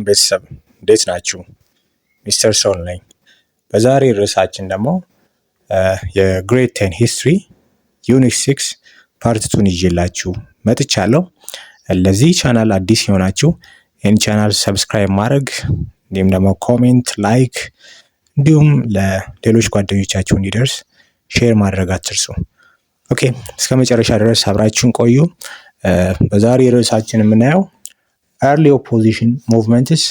ቤተሰብ እንዴት ናችሁ? ሚስተር ሶል ነኝ። በዛሬ ርዕሳችን ደግሞ የግሬድ 10 ሂስትሪ ዩኒት 6 ፓርት 2 ይዤላችሁ መጥቻለሁ። ለዚህ ቻናል አዲስ የሆናችሁ ይህን ቻናል ሰብስክራይብ ማድረግ እንዲሁም ደግሞ ኮሜንት፣ ላይክ እንዲሁም ለሌሎች ጓደኞቻችሁ እንዲደርስ ሼር ማድረግ አትርሱ። ኦኬ፣ እስከ መጨረሻ ድረስ አብራችሁን ቆዩ። በዛሬ ርዕሳችን የምናየው early opposition movements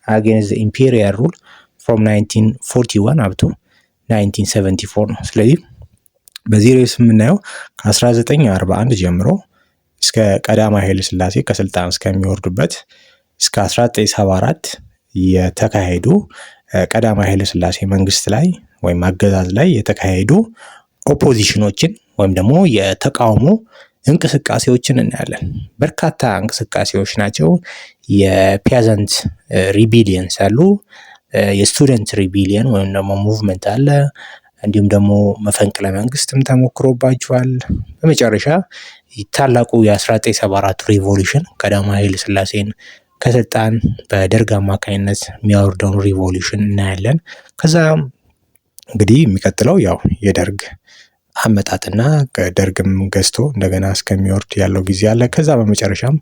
against the imperial rule from 1941 up to 1974 ነው። ስለዚህ በዚህ ርዕስ የምናየው ከ1941 ጀምሮ እስከ ቀዳማዊ ኃይለ ሥላሴ ከስልጣን እስከሚወርዱበት እስከ 1974 የተካሄዱ ቀዳማዊ ኃይለ ሥላሴ መንግስት ላይ ወይም አገዛዝ ላይ የተካሄዱ ኦፖዚሽኖችን ወይም ደግሞ የተቃውሞ እንቅስቃሴዎችን እናያለን። በርካታ እንቅስቃሴዎች ናቸው። የፒያዘንት ሪቢሊየንስ አሉ፣ የስቱደንት ሪቢሊየን ወይም ደግሞ ሙቭመንት አለ፣ እንዲሁም ደግሞ መፈንቅለ መንግስትም ተሞክሮባቸዋል። በመጨረሻ ታላቁ የ1974 ሪቮሉሽን ቀዳማዊ ኃይለ ሥላሴን ከስልጣን በደርግ አማካኝነት የሚያወርደውን ሪቮሉሽን እናያለን። ከዛ እንግዲህ የሚቀጥለው ያው የደርግ አመጣጥና ደርግም ገዝቶ እንደገና እስከሚወርድ ያለው ጊዜ አለ። ከዛ በመጨረሻም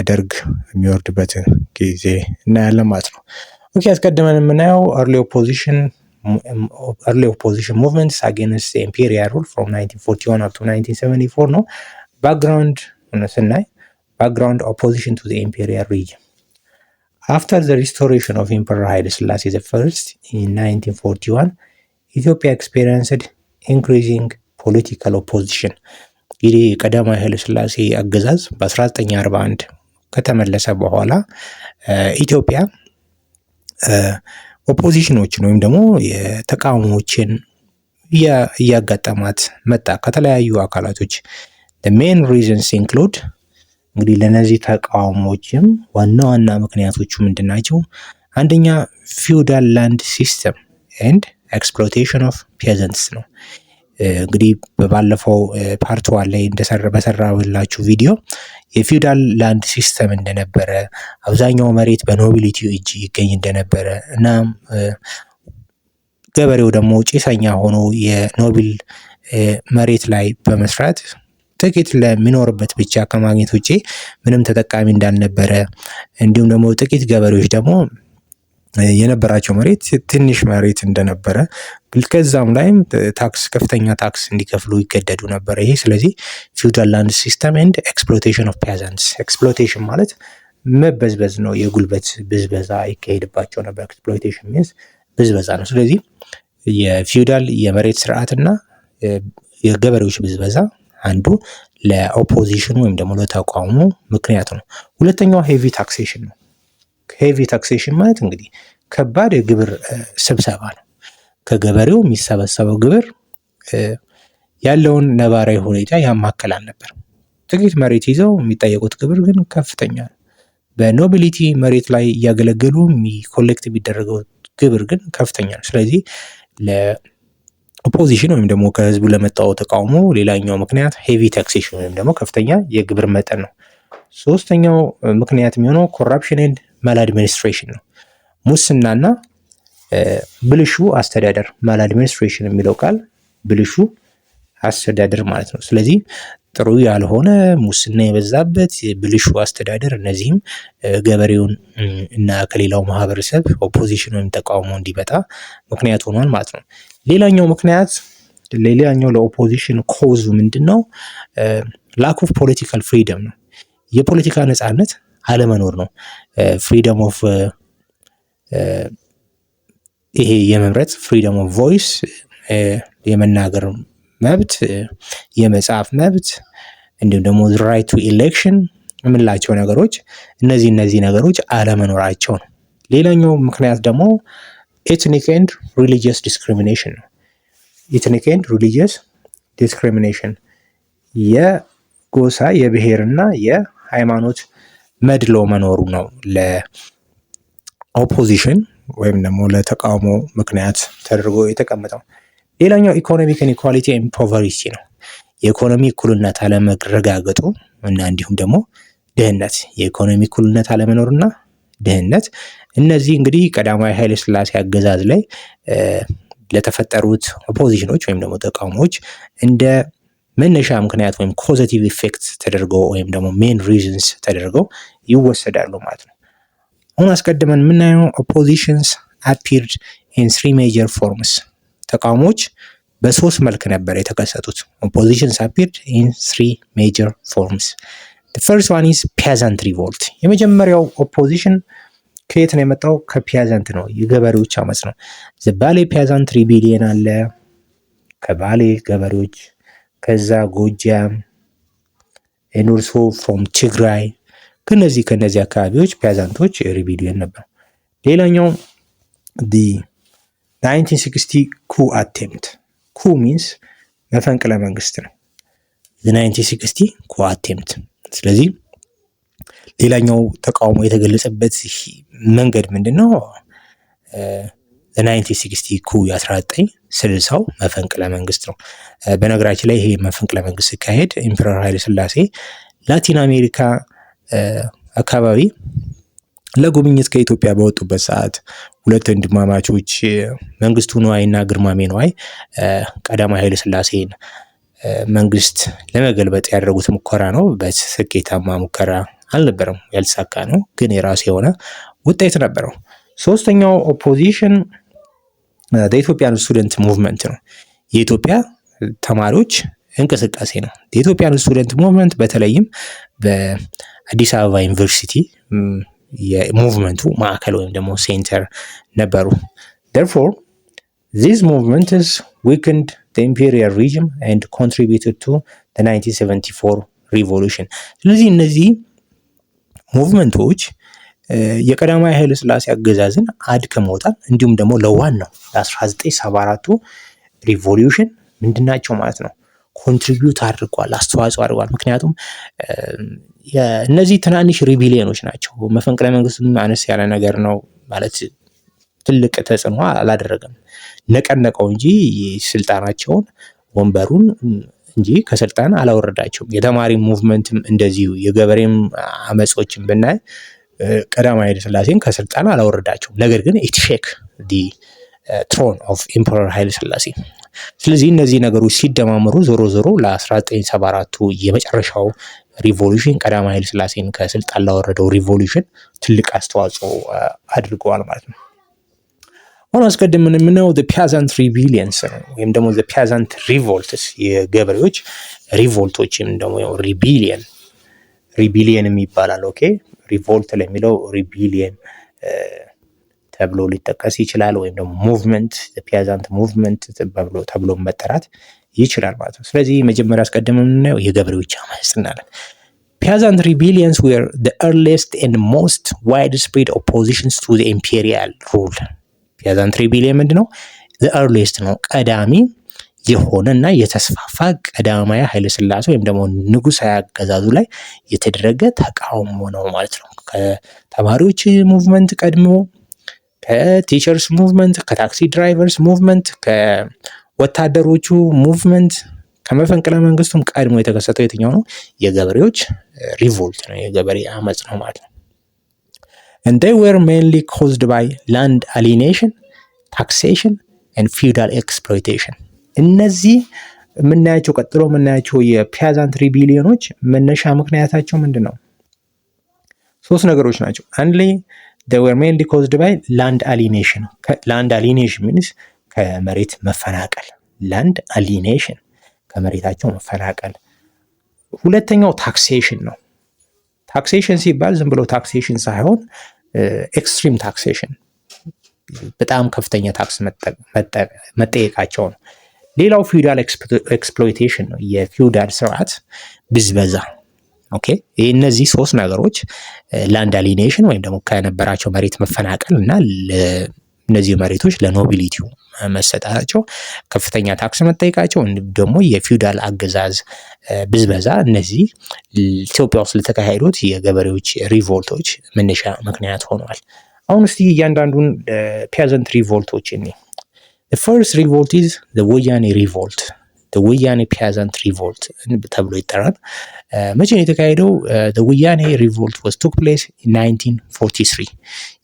ደርግ የሚወርድበትን ጊዜ እናያለን ማለት ነው። ኦኬ፣ አስቀድመን የምናየው early opposition movements against the imperial rule from 1941 up to 1974 ነው። ባክግራውንድ ስናይ background opposition to the imperial regime. After the restoration of Emperor Haile Selassie I in 1941, Ethiopia experienced increasing ፖለቲካል ኦፖዚሽን። እንግዲህ ቀዳማዊ ኃይለ ሥላሴ አገዛዝ በ1941 ከተመለሰ በኋላ ኢትዮጵያ ኦፖዚሽኖችን ወይም ደግሞ የተቃውሞችን እያጋጠማት መጣ ከተለያዩ አካላቶች። the main reasons include እንግዲህ ለነዚህ ተቃውሞችም ዋና ዋና ምክንያቶቹ ምንድን ናቸው? አንደኛ ፊውዳል ላንድ ሲስተም ኤንድ ኤክስፕሎይቴሽን ኦፍ ፔዘንትስ ነው። እንግዲህ በባለፈው ፓርት 1 ላይ በሰራሁላችሁ ቪዲዮ የፊውዳል ላንድ ሲስተም እንደነበረ፣ አብዛኛው መሬት በኖቢሊቲ እጅ ይገኝ እንደነበረ እና ገበሬው ደግሞ ጭሰኛ ሆኖ የኖቢል መሬት ላይ በመስራት ጥቂት ለሚኖርበት ብቻ ከማግኘት ውጪ ምንም ተጠቃሚ እንዳልነበረ፣ እንዲሁም ደግሞ ጥቂት ገበሬዎች ደግሞ የነበራቸው መሬት ትንሽ መሬት እንደነበረ፣ ከዛም ላይም ታክስ ከፍተኛ ታክስ እንዲከፍሉ ይገደዱ ነበር። ይሄ ስለዚህ ፊውዳል ላንድ ሲስተም ኤንድ ኤክስፕሎይቴሽን ኦፍ ፔዘንትስ። ኤክስፕሎይቴሽን ማለት መበዝበዝ ነው፣ የጉልበት ብዝበዛ ይካሄድባቸው ነበር። ኤክስፕሎይቴሽን ሚንስ ብዝበዛ ነው። ስለዚህ የፊውዳል የመሬት ስርዓትና የገበሬዎች ብዝበዛ አንዱ ለኦፖዚሽን ወይም ደግሞ ለተቃውሞ ምክንያት ነው። ሁለተኛው ሄቪ ታክሴሽን ነው። ሄቪ ታክሴሽን ማለት እንግዲህ ከባድ የግብር ስብሰባ ነው። ከገበሬው የሚሰበሰበው ግብር ያለውን ነባራዊ ሁኔታ ያማከል አልነበር። ጥቂት መሬት ይዘው የሚጠየቁት ግብር ግን ከፍተኛ ነው። በኖቢሊቲ መሬት ላይ እያገለገሉ ኮሌክት የሚደረገው ግብር ግን ከፍተኛ ነው። ስለዚህ ለኦፖዚሽን ወይም ደግሞ ከህዝቡ ለመጣው ተቃውሞ ሌላኛው ምክንያት ሄቪ ታክሴሽን ወይም ደግሞ ከፍተኛ የግብር መጠን ነው። ሶስተኛው ምክንያት የሚሆነው ኮራፕሽን ኤንድ ማልአድሚኒስትሬሽን ነው። ሙስናና ብልሹ አስተዳደር። ማልአድሚኒስትሬሽን የሚለው ቃል ብልሹ አስተዳደር ማለት ነው። ስለዚህ ጥሩ ያልሆነ ሙስና የበዛበት ብልሹ አስተዳደር፣ እነዚህም ገበሬውን እና ከሌላው ማህበረሰብ ኦፖዚሽን ወይም ተቃውሞ እንዲመጣ ምክንያት ሆኗል ማለት ነው። ሌላኛው ለኦፖዚሽን ኮዙ ምንድን ነው? ላክ ኦፍ ፖለቲካል ፍሪደም ነው። የፖለቲካ ነጻነት አለመኖር ነው። ፍሪደም ኦፍ ይሄ የመምረጥ ፍሪደም ኦፍ ቮይስ፣ የመናገር መብት፣ የመጻፍ መብት እንዲሁም ደግሞ ራይት ቱ ኢሌክሽን የምንላቸው ነገሮች እነዚህ ነገሮች አለመኖራቸው ነው። ሌላኛው ምክንያት ደግሞ ኤትኒክ ኤንድ ሪሊጂየስ ዲስክሪሚኔሽን ነው። ኤትኒክ ኤንድ ሪሊጂየስ ዲስክሪሚኔሽን የጎሳ የብሔርና የሃይማኖት መድሎ መኖሩ ነው ለኦፖዚሽን ወይም ደግሞ ለተቃውሞ ምክንያት ተደርጎ የተቀመጠው። ሌላኛው ኢኮኖሚክ ኢንኢኳሊቲ ኤንድ ፖቨርቲ ነው። የኢኮኖሚ እኩልነት አለመረጋገጡ እና እንዲሁም ደግሞ ድህነት፣ የኢኮኖሚ እኩልነት አለመኖርና ድህነት። እነዚህ እንግዲህ ቀዳማዊ ኃይለ ሥላሴ አገዛዝ ላይ ለተፈጠሩት ኦፖዚሽኖች ወይም ደግሞ ተቃውሞዎች እንደ መነሻ ምክንያት ወይም ኮዘቲቭ ኢፌክት ተደርገው ወይም ደግሞ ሜን ሪዝንስ ተደርገው ይወሰዳሉ ማለት ነው። አሁን አስቀድመን የምናየው ኦፖዚሽንስ አፒርድ ኢን 3 ሜጀር ፎርምስ፣ ተቃውሞዎች በሶስት መልክ ነበር የተከሰቱት። ኦፖዚሽንስ አፒርድ ኢን 3 ሜጀር ፎርምስ። the first one is peasant revolt። የመጀመሪያው ኦፖዚሽን ከየት ነው የመጣው? ከፒያዘንት ነው፣ የገበሬዎች አመጽ ነው። ዘባሌ ፒያዘንት ሪቤሊየን አለ ከባሌ ገበሬዎች፣ ከዛ ጎጃም and also from ትግራይ፣ ከነዚህ አካባቢዎች ፒያዘንቶች ሪቤሊየን ነበር። ሌላኛው the 1960 coup attempt። coup means መፈንቅለ መንግስት ነው። the 1960 coup attempt። ስለዚህ ሌላኛው ተቃውሞ የተገለጸበት መንገድ ምንድነው? የ1960 coup የ1960 መፈንቅለ መንግስት ነው። በነገራችን ላይ ይሄ መፈንቅለ መንግስት ሲካሄድ ኢምፐረር ኃይለ ሥላሴ ላቲን አሜሪካ አካባቢ ለጉብኝት ከኢትዮጵያ በወጡበት ሰዓት ሁለት ወንድማማቾች መንግስቱ ነዋይ እና ግርማሜ ነዋይ ቀዳማዊ ኃይለ ሥላሴን መንግስት ለመገልበጥ ያደረጉት ሙከራ ነው። በስኬታማ ሙከራ አልነበረም፣ ያልተሳካ ነው፣ ግን የራሱ የሆነ ውጤት ነበረው። ሶስተኛው ኦፖዚሽን የኢትዮጵያን ስቱደንት ሙቭመንት ነው። የኢትዮጵያ ተማሪዎች እንቅስቃሴ ነው። የኢትዮጵያን ስቱደንት ሙቭመንት በተለይም በአዲስ አበባ ዩኒቨርሲቲ የሙቭመንቱ ማዕከል ወይም ደግሞ ሴንተር ነበሩ። therefore these movements weakened the imperial regime and contributed to the 1974 revolution። ስለዚህ እነዚህ ሙቭመንቶች የቀዳማዊ ኃይለ ሥላሴ አገዛዝን አድክመውታል። እንዲሁም ደግሞ ለዋናው ለ1974 ሪቮሉሽን ምንድናቸው ማለት ነው ኮንትሪቢዩት አድርጓል፣ አስተዋጽኦ አድርጓል። ምክንያቱም እነዚህ ትናንሽ ሪቢሊየኖች ናቸው። መፈንቅለ መንግስቱም አነስ ያለ ነገር ነው ማለት ትልቅ ተጽዕኖ አላደረገም። ነቀነቀው እንጂ ስልጣናቸውን ወንበሩን እንጂ ከስልጣን አላወረዳቸውም። የተማሪ ሙቭመንትም እንደዚሁ የገበሬም አመጾችን ብናይ ቀዳማዊ ኃይለ ሥላሴን ከስልጣን አላወረዳቸውም። ነገር ግን ኢት ሼክ ዲ ትሮን ኦፍ ኢምፐረር ኃይለ ሥላሴ። ስለዚህ እነዚህ ነገሮች ሲደማመሩ ዞሮ ዞሮ ለ1974 የመጨረሻው ሪቮሉሽን ቀዳማዊ ኃይለ ሥላሴን ከስልጣን ላወረደው ሪቮሉሽን ትልቅ አስተዋጽኦ አድርገዋል ማለት ነው። አሁን አስቀድመን የምናየው ፒያዘንት ሪቢሊየንስ ነው ወይም ደግሞ ፒያዘንት ሪቮልትስ፣ የገበሬዎች ሪቮልቶች ወይም ደግሞ ሪቢሊየን ይባላል። ኦኬ ሪቮልት ለሚለው ሪቢሊየን ተብሎ ሊጠቀስ ይችላል። ወይም ደግሞ ሙቭመንት ፒያዘንት ሙቭመንት ተብሎ መጠራት ይችላል ማለት ነው። ስለዚህ መጀመሪያ አስቀድመን የምናየው የገበሬዎች አመጽ እናለን። Peasant rebellions were the earliest and most widespread oppositions to the imperial rule። ፒያዘንት ሪቤሊየን ምንድነው? the earliest ነው፣ ቀዳሚ የሆነና የተስፋፋ ቀዳማዊ ኃይለ ሥላሴ ወይም ደግሞ ንጉሳዊ አገዛዙ ላይ የተደረገ ተቃውሞ ነው ማለት ነው። ከተማሪዎች ሙቭመንት ቀድሞ፣ ከቲቸርስ ሙቭመንት፣ ከታክሲ ድራይቨርስ ሙቭመንት፣ ከወታደሮቹ ሙቭመንት፣ ከመፈንቅለ መንግስቱም ቀድሞ የተከሰተው የትኛው ነው? የገበሬዎች ሪቮልት ነው፣ የገበሬ አመጽ ነው ማለት ነው። and they were mainly caused by land alienation, taxation and feudal exploitation። እነዚህ የምናያቸው ቀጥሎ የምናያቸው የፒያዘንት ሪቢሊዮኖች መነሻ ምክንያታቸው ምንድን ነው? ሶስት ነገሮች ናቸው። አንድሊ they were mainly caused by land alienation። land alienation means ከመሬት መፈናቀል፣ land alienation ከመሬታቸው መፈናቀል። ሁለተኛው ታክሴሽን ነው። ታክሴሽን ሲባል ዝም ብሎ ታክሴሽን ሳይሆን ኤክስትሪም ታክሴሽን፣ በጣም ከፍተኛ ታክስ መጠየቃቸው ነው። ሌላው ፊውዳል ኤክስፕሎይቴሽን ነው፣ የፊውዳል ስርዓት ብዝበዛ። ኦኬ እነዚህ ሶስት ነገሮች ላንድ አሊኔሽን ወይም ደግሞ ከነበራቸው መሬት መፈናቀል እና እነዚህ መሬቶች ለኖቢሊቲው መሰጣቸው፣ ከፍተኛ ታክስ መጠየቃቸው፣ እንዲሁም ደግሞ የፊውዳል አገዛዝ ብዝበዛ፣ እነዚህ ኢትዮጵያ ውስጥ ለተካሄዱት የገበሬዎች ሪቮልቶች መነሻ ምክንያት ሆነዋል። አሁን እስቲ እያንዳንዱን ፒያዘንት ሪቮልቶች እኔ the first revolt is the ወያኔ ሪቮልት። ወያኔ ፒያዛንት ሪቮልት ተብሎ ይጠራል። መቼ ነው የተካሄደው? ወያኔ ሪቮልት was took place in 1943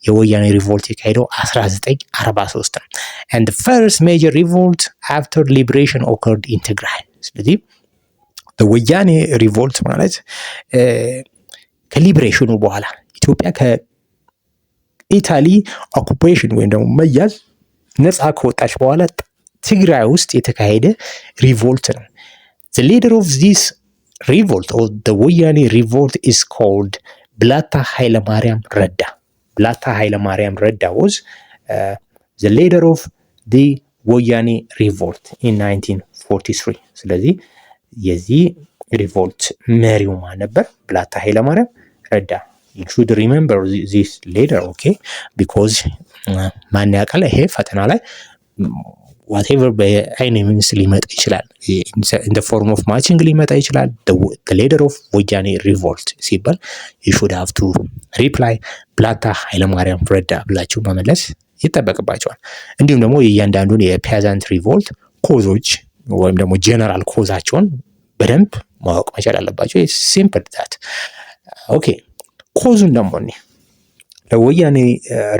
የወያኔ ሪቮልት የተካሄደው 1943 ነው። and the first major revolt after liberation occurred in Tigray። ስለዚህ ወያኔ ሪቮልት ማለት ከሊብሬሽኑ በኋላ ኢትዮጵያ ከኢታሊ ኦኩፔሽን ወይም ደግሞ መያዝ ነፃ ከወጣች በኋላ ትግራይ ውስጥ የተካሄደ ሪቮልት ነው። the leader of this revolt or the ወያኔ revolt is called ብላታ ኃይለማርያም ረዳ። ብላታ ኃይለማርያም ረዳ was the leader of the ወያኔ revolt in 1943። ስለዚህ የዚህ ሪቮልት መሪው ማን ነበር? ብላታ ኃይለማርያም ረዳ። you should remember this later, okay, because ማን ያውቃል ይሄ ፈተና ላይ whatever በአይነ ሚንስ ሊመጣ ይችላል። in the form of matching ሊመጣ ይችላል። the leader of ወያኔ revolt ሲባል you should have to reply ብላታ ኃይለማርያም ረዳ ብላችሁ መመለስ ይጠበቅባቸዋል። እንዲሁም ደግሞ የእያንዳንዱን የፒያዛንት ሪቮልት ኮዞች ወይም ደግሞ ጀነራል ኮዛቸውን በደንብ ማወቅ መቻል አለባቸው። ሲምፕል ዳት ኦኬ። ኮዙን ደግሞ ለወያኔ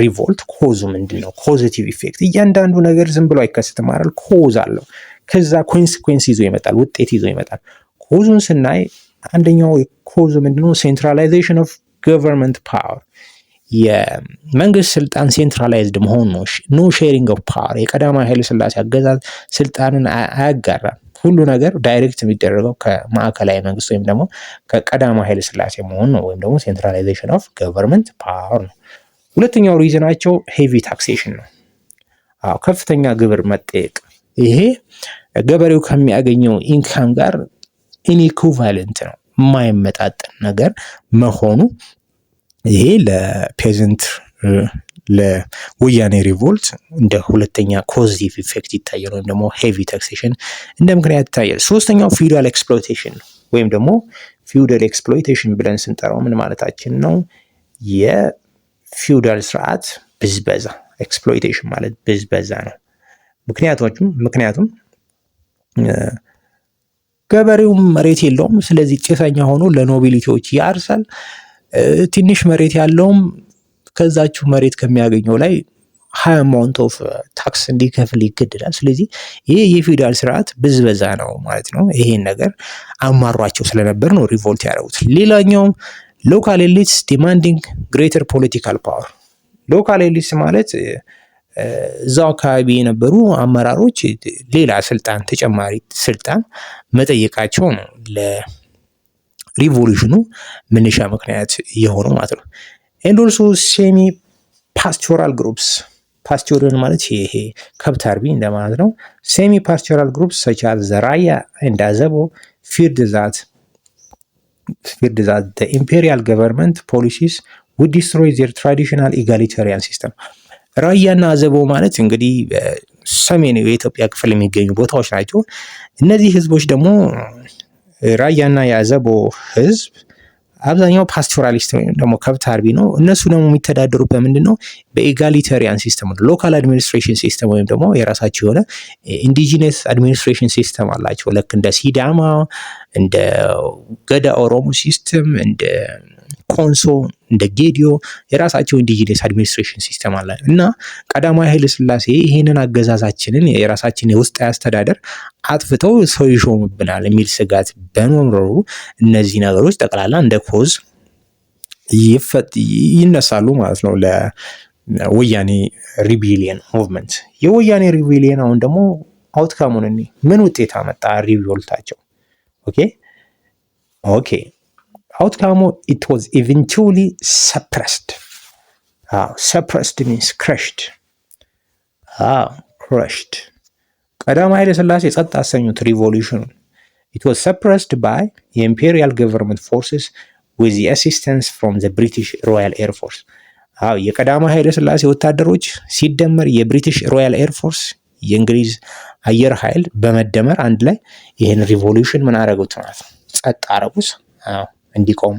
ሪቮልት ኮዙ ምንድነው? ፖዚቲቭ ኢፌክት። እያንዳንዱ ነገር ዝም ብሎ አይከስትም አይደል? ኮዝ አለው። ከዛ ኮንሲኩዌንስ ይዞ ይመጣል፣ ውጤት ይዞ ይመጣል። ኮዙን ስናይ አንደኛው ኮዙ ምንድነው? ሴንትራላይዜሽን ኦፍ ገቨርንመንት ፓወር፣ የመንግስት ስልጣን ሴንትራላይዝድ መሆን ነው። ኖ ሼሪንግ ኦፍ ፓወር፣ የቀዳማዊ ኃይለ ሥላሴ አገዛዝ ስልጣንን አያጋራም። ሁሉ ነገር ዳይሬክት የሚደረገው ከማዕከላዊ መንግስት ወይም ደግሞ ከቀዳማዊ ኃይለ ሥላሴ መሆን ነው፣ ወይም ደግሞ ሴንትራላይዜሽን ኦፍ ገቨርንመንት ፓወር ነው። ሁለተኛው ሪዝናቸው ሄቪ ታክሴሽን ነው። ከፍተኛ ግብር መጠየቅ። ይሄ ገበሬው ከሚያገኘው ኢንካም ጋር ኢንኢኩቫለንት ነው፣ የማይመጣጠን ነገር መሆኑ ይሄ ለፔዘንት ለወያኔ ሪቮልት እንደ ሁለተኛ ኮዚቲቭ ኢፌክት ይታያል፣ ወይም ደግሞ ሄቪ ታክሴሽን እንደ ምክንያት ይታያል። ሶስተኛው ፊውዳል ኤክስፕሎይቴሽን ነው፣ ወይም ደግሞ ፊውዳል ኤክስፕሎይቴሽን ብለን ስንጠራው ምን ማለታችን ነው? የፊውዳል ስርዓት ብዝበዛ። ኤክስፕሎይቴሽን ማለት ብዝበዛ ነው። ምክንያቱም ገበሬውም መሬት የለውም፣ ስለዚህ ጭሰኛ ሆኖ ለኖቢሊቲዎች ያርሳል። ትንሽ መሬት ያለውም ከዛችሁ መሬት ከሚያገኘው ላይ ሃይ አማውንት ኦፍ ታክስ እንዲከፍል ይገደዳል። ስለዚህ ይሄ የፊውዳል ስርዓት ብዝበዛ ነው ማለት ነው። ይሄን ነገር አማሯቸው ስለነበር ነው ሪቮልት ያደረጉት። ሌላኛው ሎካል ኤሊትስ ዲማንዲንግ ግሬተር ፖለቲካል ፓወር። ሎካል ኤሊትስ ማለት እዛው አካባቢ የነበሩ አመራሮች ሌላ ስልጣን፣ ተጨማሪ ስልጣን መጠየቃቸው ነው ለሪቮሉሽኑ መነሻ ምክንያት የሆነው ማለት ነው። ኤንድ ኦልሶ ሴሚ ፓስቶራል ግሩፕስ። ፓስቶራል ማለት ይሄ ከብት አርቢ እንደማለት ነው። ሴሚ ፓስቶራል ግሩፕስ ሰች አዝ ዘ ራያ ኤንድ አዘቦ ፊርድ ዛት the imperial government policies would destroy their traditional egalitarian system። ራያና አዘቦ ማለት እንግዲህ ሰሜን የኢትዮጵያ ክፍል የሚገኙ ቦታዎች ናቸው። እነዚህ ህዝቦች ደግሞ ራያና የአዘቦ ህዝብ አብዛኛው ፓስቶራሊስት ወይም ደግሞ ከብት አርቢ ነው። እነሱ ደግሞ የሚተዳደሩት በምንድን ነው? በኢጋሊታሪያን ሲስተም ነው። ሎካል አድሚኒስትሬሽን ሲስተም ወይም ደግሞ የራሳቸው የሆነ ኢንዲጂነስ አድሚኒስትሬሽን ሲስተም አላቸው። ልክ እንደ ሲዳማ፣ እንደ ገዳ ኦሮሞ ሲስተም፣ እንደ ኮንሶ፣ እንደ ጌዲዮ የራሳቸው ኢንዲጂነስ አድሚኒስትሬሽን ሲስተም አለ እና ቀዳማዊ ኃይለ ሥላሴ ይሄንን አገዛዛችንን የራሳችን የውስጥ አስተዳደር አጥፍተው ሰው ይሾምብናል የሚል ስጋት በመኖሩ እነዚህ ነገሮች ጠቅላላ እንደ ኮዝ ይነሳሉ ማለት ነው ለወያኔ ሪቢሊየን ሙቭመንት። የወያኔ ሪቢሊየን አሁን ደግሞ አውትካሙን ምን ውጤት አመጣ? ሪቮልታቸው ኦኬ outcome it was eventually suppressed. Suppressed means crushed. Crushed. ቀዳማዊ ኃይለ ሥላሴ ጸጥ አሰኙት ሪቮሉሽኑ። It was suppressed by the imperial government forces with the assistance from the British Royal Air Force. የቀዳማዊ ኃይለ ሥላሴ ወታደሮች ሲደመር የብሪቲሽ ሮያል ኤር ፎርስ የእንግሊዝ አየር ኃይል በመደመር አንድ ላይ ይህን ሪቮሉሽን ምን አደረጉት ማለት ነው? ጸጥ አደረጉት። እንዲቆም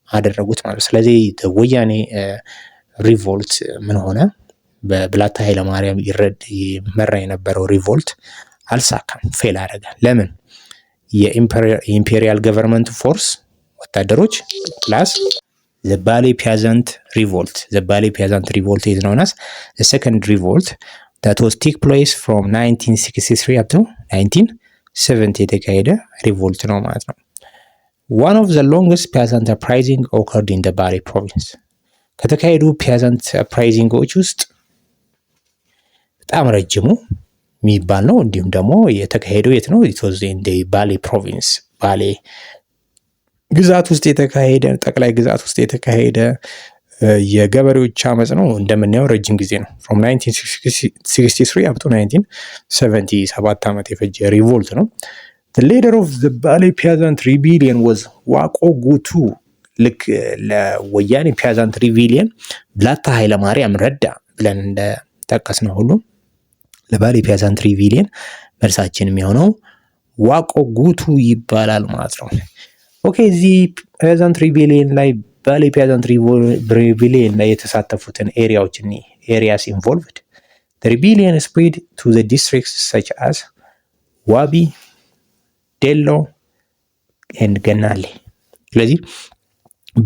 አደረጉት ማለት። ስለዚህ ወያኔ ሪቮልት ምን ሆነ? በብላታ ኃይለማርያም ይመራ የነበረው ሪቮልት አልሳካም፣ ፌል አደረገ። ለምን? የኢምፔሪያል ገቨርንመንት ፎርስ ወታደሮች ፕላስ the Bali Peasant Revolt. The Bali Peasant Revolt is known as the second revolt that was took place from 1963 up to 1970 የተካሄደ ሪቮልት ነው ማለት ነው። One of the longest peasant uprising occurred in the Bali province. ከተካሄዱ peasant uprisingዎች ውስጥ በጣም ረጅሙ የሚባል ነው። እንዲሁም ደግሞ የተካሄደው የት ነው? it was in the Bali province. ባሌ ግዛት ውስጥ የተካሄደ ጠቅላይ ግዛት ውስጥ የተካሄደ የገበሬዎች አመጽ ነው። እንደምናየው ረጅም ጊዜ ነው። from 1963 up to 1977 ዓመት የፈጀ ሪቮልት ነው። the leader of the Bali peasant rebellion was ዋቆ ጉቱ። ልክ ለወያኔ peasant rebellion ብላታ ኃይለማርያም ረዳ ብለን እንደጠቀስነው ሁሉ ለባሊ peasant rebellion መልሳችን የሚሆነው ዋቆ ጉቱ ይባላል ማለት ነው። ኦኬ እዚህ peasant rebellion ላይ ባሊ peasant rebellion ላይ የተሳተፉትን areas involved. The rebellion spread to the districts such as Wabi, Dello and Ganale. ስለዚህ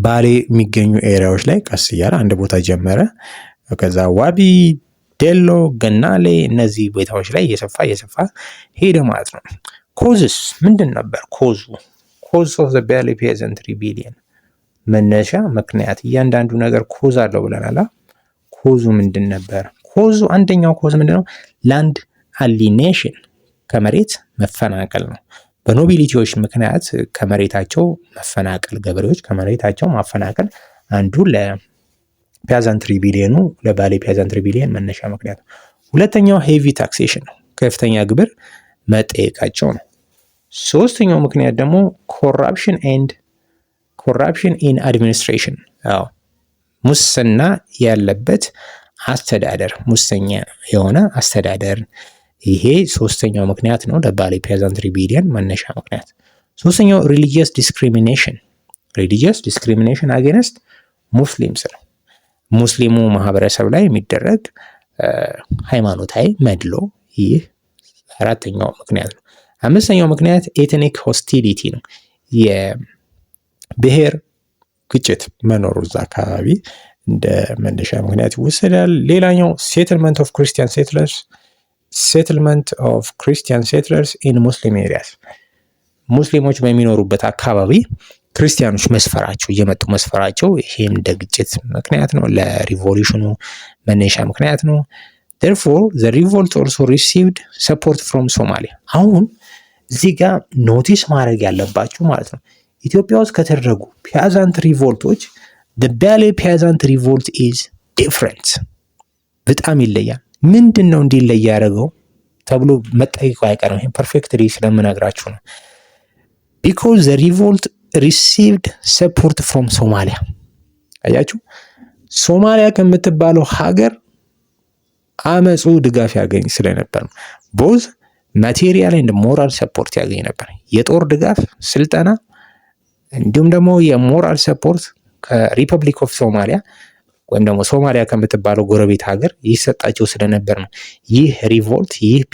ባሌ የሚገኙ ኤሪያዎች ላይ ቀስ እያለ አንድ ቦታ ጀመረ። ከዛ ዋቢ፣ ዴሎ፣ ገናሌ እነዚህ ቦታዎች ላይ እየሰፋ ሄደ ማለት ነው። ኮዝስ ምንድን ነበር? ኮዝ ኦፍ ዘ ባሊ peasant rebellion መነሻ ምክንያት፣ እያንዳንዱ ነገር ኮዝ አለው ብለናል። ኮዙ ምንድን ነበር? አንደኛው ኮዝ ምንድነው? ላንድ አሊኔሽን ከመሬት መፈናቀል ነው። በኖቢሊቲዎች ምክንያት ከመሬታቸው መፈናቀል፣ ገበሬዎች ከመሬታቸው ማፈናቀል አንዱ ለpeasant rebellion ለባሊ peasant rebellion መነሻ ምክንያት ነው። ሁለተኛው ሄቪ ታክሴሽን ነው፣ ከፍተኛ ግብር መጠየቃቸው ነው። ሶስተኛው ምክንያት ደግሞ ኮራፕሽን ኢን አድሚኒስትሬሽን፣ ሙስና ያለበት አስተዳደር፣ ሙሰኛ የሆነ አስተዳደር። ይሄ ሶስተኛው ምክንያት ነው ለባሊ peasant rebellion መነሻ ምክንያት። ሶስተኛው ሪሊጂየስ ዲስክሪሚኔሽን አጌንስት ሙስሊምስ ነው። ሙስሊሙ ማህበረሰብ ላይ የሚደረግ ሃይማኖታዊ መድሎ፣ ይህ አራተኛው ምክንያት ነው። አምስተኛው ምክንያት ኤትኒክ ሆስቲሊቲ ነው። የብሔር ግጭት መኖሩ እዛ አካባቢ እንደ መነሻ ምክንያት ይወሰዳል። ሌላኛው ሴትልመንት ኦፍ ክርስቲያን ሴትለርስ ኢን ሙስሊም ኤሪያስ፣ ሙስሊሞች በሚኖሩበት አካባቢ ክርስቲያኖች እየመጡ መስፈራቸው፣ ይሄም እንደ ግጭት ምክንያት ነው፣ ለሪቮሉሽኑ መነሻ ምክንያት ነው። therefore the revolt also received support from Somalia. አሁን እዚህ ጋር ኖቲስ ማድረግ ያለባችሁ ማለት ነው፣ ኢትዮጵያ ውስጥ ከተደረጉ peasant ሪቮልቶች the Bali peasant revolt is different፣ በጣም ይለያል። ምንድን ነው እንዲለይ ያደረገው ተብሎ መጠየቁ አይቀርም። ይሄን ፐርፌክትሊ ስለምነግራችሁ ነው። because the revolt received support from Somalia። አያችሁ፣ ሶማሊያ ከምትባለው ሀገር አመጹ ድጋፍ ያገኝ ስለነበር ነው። both material and moral support ያገኝ ነበር። የጦር ድጋፍ፣ ስልጠና እንዲሁም ደግሞ የሞራል ሰፖርት ከሪፐብሊክ ኦፍ ሶማሊያ ወይም ደግሞ ሶማሊያ ከምትባለው ጎረቤት ሀገር ይሰጣቸው ስለነበር ነው ይህ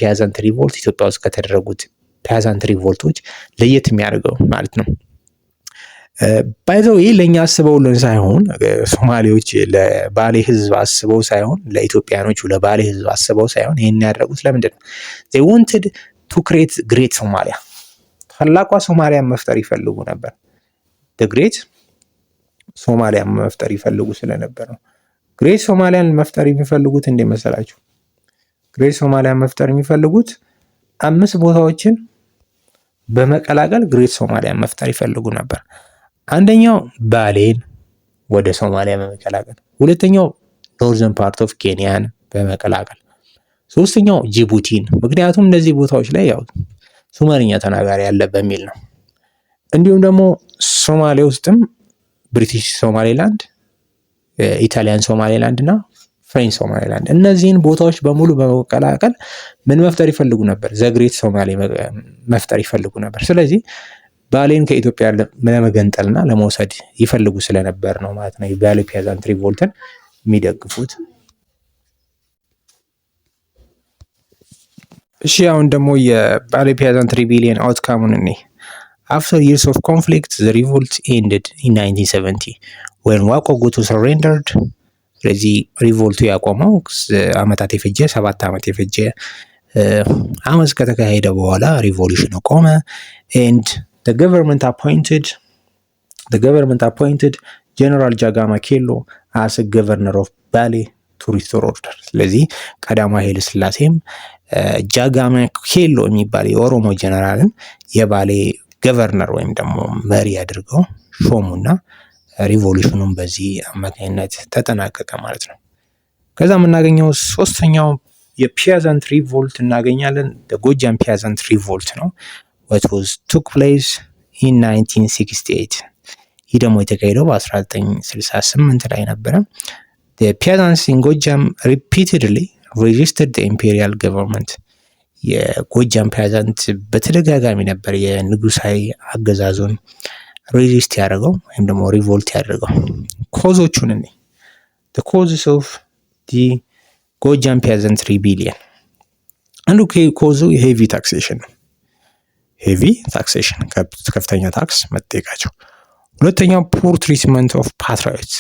peasant revolt ኢትዮጵያ ውስጥ ከተደረጉት peasant revolቶች ለየት የሚያደርገው ማለት ነው። ባይዘው ይህ ለኛ አስበውልን ሳይሆን ሶማሌዎች ለባሌ ህዝብ አስበው ሳይሆን ለኢትዮጵያኖቹ ለባሌ ህዝብ አስበው ሳይሆን ይሄን ያደረጉት ለምንድን ነው? they wanted to create great Somalia፣ ታላቋ ሶማሊያ መፍጠር ይፈልጉ ነበር። the great ሶማሊያ መፍጠር ይፈልጉ ስለነበር ነው። ግሬት ሶማሊያን መፍጠር የሚፈልጉት እንደመሰላችሁ፣ ግሬት ሶማሊያ መፍጠር የሚፈልጉት 5 ቦታዎችን በመቀላቀል ግሬት ሶማሊያ መፍጠር ይፈልጉ ነበር። አንደኛው ባሌን ወደ ሶማሊያ በመቀላቀል፣ ሁለተኛው ኖርዘርን ፓርት ኦፍ ኬንያን በመቀላቀል፣ ሶስተኛው ጅቡቲን፣ ምክንያቱም እነዚህ ቦታዎች ላይ ያው ሶማሊኛ ተናጋሪ ያለ በሚል ነው። እንዲሁም ደግሞ ሶማሌ ውስጥም ብሪቲሽ ሶማሌላንድ፣ ኢታሊያን ሶማሌላንድ እና ፍሬንች ሶማሌላንድ፣ እነዚህን ቦታዎች በሙሉ በመቀላቀል ምን መፍጠር ይፈልጉ ነበር? ዘግሬት ሶማሌ መፍጠር ይፈልጉ ነበር። ስለዚህ ባሌን ከኢትዮጵያ ለመገንጠልና ለመውሰድ ይፈልጉ ስለነበር ነው ማለት ነው የባሊ peasant ሪቮልትን የሚደግፉት። እሺ አሁን ደግሞ የባሊ peasant ሪቤሊየን አውትካሙን እኔ After years of conflict, the revolt ended in 1970 when Wako Gutu surrendered. ስለዚህ ሪቮልቱ ያቆመው አመታት የፈጀ 7 ዓመት የፈጀ አመፅ ከተካሄደ በኋላ ሪቮሉሽኑ ቆመ። and the government appointed General Jagama Kello as a governor of Bale to restore order. ስለዚህ ቀዳማዊ ኃይለ ሥላሴም ጃጋማ ኬሎ የሚባል የኦሮሞ ጀነራልን የባሌ ገቨርነር ወይም ደግሞ መሪ አድርገው ሾሙና ሪቮሉሽኑን በዚህ አማካኝነት ተጠናቀቀ ማለት ነው። ከዛ የምናገኘው ሶስተኛው የፒያዘንት ሪቮልት እናገኛለን። ጎጃም ፒያዘንት ሪቮልት ነው። what was took place in 1968 ይህ ደግሞ የተካሄደው በ1968 ላይ ነበረ። the peasants in ጎጃም repeatedly resisted the imperial government የጎጃም ፒያዘንት በተደጋጋሚ ነበር የንጉሳዊ አገዛዙን ሬዚስት ያደረገው ወይም ደግሞ ሪቮልት ያደረገው። ኮዞቹን እኔ the causes of the ጎጃም ፒያዘንት ሪቢሊየን አንዱ ኮዙ ሄቪ ታክሴሽን ነው። ሄቪ ታክሴሽን ከፍተኛ ታክስ መጠየቃቸው። ሁለተኛው ፑር ትሪትመንት ኦፍ ፓትሪዮትስ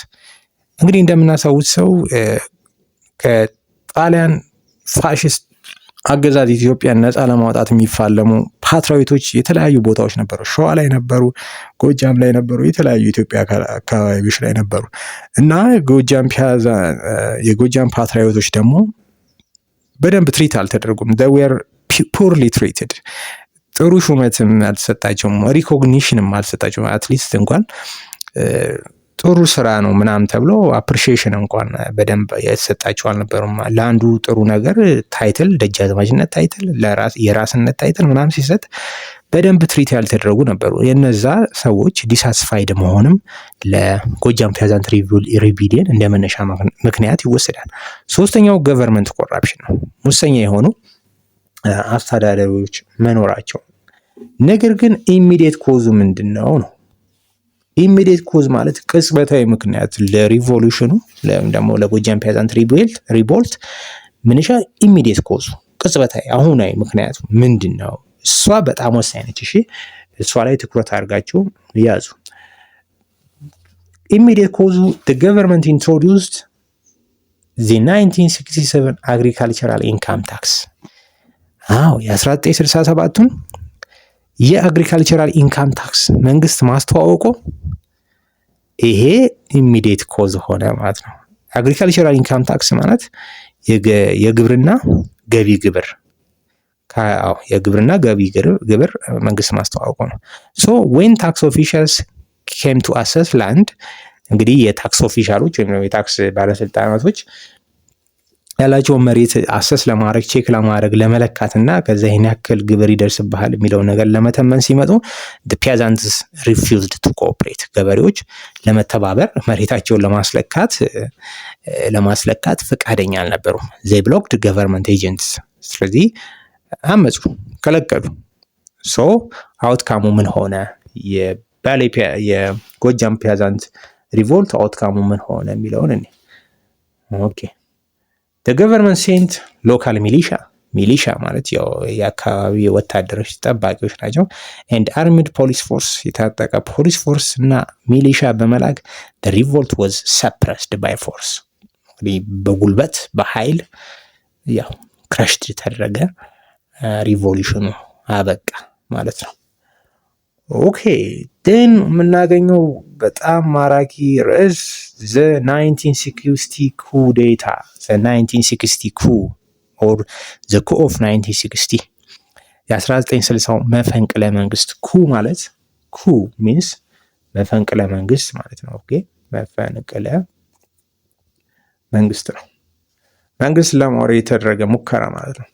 እንግዲህ እንደምናሳውት ሰው ከጣሊያን ፋሽስት አገዛዝ ኢትዮጵያን ነፃ ለማውጣት የሚፋለሙ ፓትሪዮቶች የተለያዩ ቦታዎች ነበሩ። ሸዋ ላይ ነበሩ፣ ጎጃም ላይ ነበሩ፣ የተለያዩ ኢትዮጵያ አካባቢዎች ላይ ነበሩ እና የጎጃም ፓትሪዮቶች ደግሞ በደንብ ትሪት አልተደረጉም። they were poorly treated ጥሩ ሹመትም አልተሰጣቸውም፣ ሪኮግኒሽንም አልተሰጣቸውም። አትሊስት እንኳን ጥሩ ስራ ነው ምናምን ተብሎ አፕሪሺዬሽን እንኳን በደንብ የተሰጣቸው አልነበሩም። ለአንዱ ጥሩ ነገር ታይትል፣ ደጃዝማችነት ታይትል፣ የራስነት ታይትል ምናምን ሲሰጥ በደንብ ትሪት ያልተደረጉ ነበሩ። የነዛ ሰዎች ዲሳስፋይድ መሆንም ለጎጃም ፒያዘንት ሪቢሊየን እንደ መነሻ ምክንያት ይወሰዳል። ሶስተኛው ገቨርንመንት ኮራፕሽን ነው። ሙሰኛ የሆኑ አስተዳዳሪዎች መኖራቸው። ነገር ግን ኢሚዲየት ኮዙ ምንድነው ነው? ኢሚዲየት ኮዝ ማለት ቅጽበታዊ ምክንያት ለሪቮሉሽኑ ወይም ደግሞ ለጎጃም ፒያዘንት ሪቮልት ምንሻ ኢሚዲየት ኮዙ ቅጽበታዊ አሁናዊ ምክንያቱ ምንድነው? እሷ በጣም ወሳኝ ነች። እሺ እሷ ላይ ትኩረት አድርጋችሁ ያዙ። ኢሚዲየት ኮዙ the government introduced the 1967 agricultural income tax የ1967ቱን የአግሪካልቸራል ኢንካም ታክስ መንግስት ማስተዋወቁ ይሄ ኢሚዲየት ኮዝ ሆነ ማለት ነው። አግሪካልቸራል ኢንካም ታክስ ማለት የግብርና ገቢ ግብር የግብርና ገቢ ግብር መንግስት ማስተዋወቁ ነው። so when tax officials came to assess land እንግዲህ የታክስ ኦፊሻሎች ወይም የታክስ ባለስልጣናቶች ያላቸውን መሬት አሰስ ለማድረግ ቼክ ለማድረግ ለመለካትና ከዛ ይሄን ያክል ግብር ይደርስብሃል የሚለው ነገር ለመተመን ሲመጡ the peasants refused to cooperate ገበሬዎች ለመተባበር መሬታቸውን ለማስለካት ፈቃደኛ አልነበሩም። they blocked government agents ስለዚህ አመፁ፣ ከለከሉ። so አውትካሙ ምን ሆነ? የጎጃም ፒያዘንት ሪቮልት አውትካሙ ምን ሆነ የሚለውን እኔ ኦኬ the government sent local militia ማለት ያው የአካባቢ ወታደሮች ጠባቂዎች ናቸው and armed police force የታጠቀ ፖሊስ ፎርስ እና ሚሊሻ በመላክ the revolt was suppressed by force በጉልበት በኃይል ያው ክራሽድ ተደረገ፣ ሪቮሉሽኑ አበቃ ማለት ነው። ኦኬ then የምናገኘው በጣም ማራኪ ርዕስ the 1960 coup d'etat the 1960 coup or the coup of 1960 የ1960 መፈንቅለ መንግስት። coup ማለት coup means መፈንቅለ መንግስት ማለት ነው። ኦኬ መፈንቅለ መንግስት ነው፣ መንግስት ለማውረድ የተደረገ ሙከራ ማለት ነው።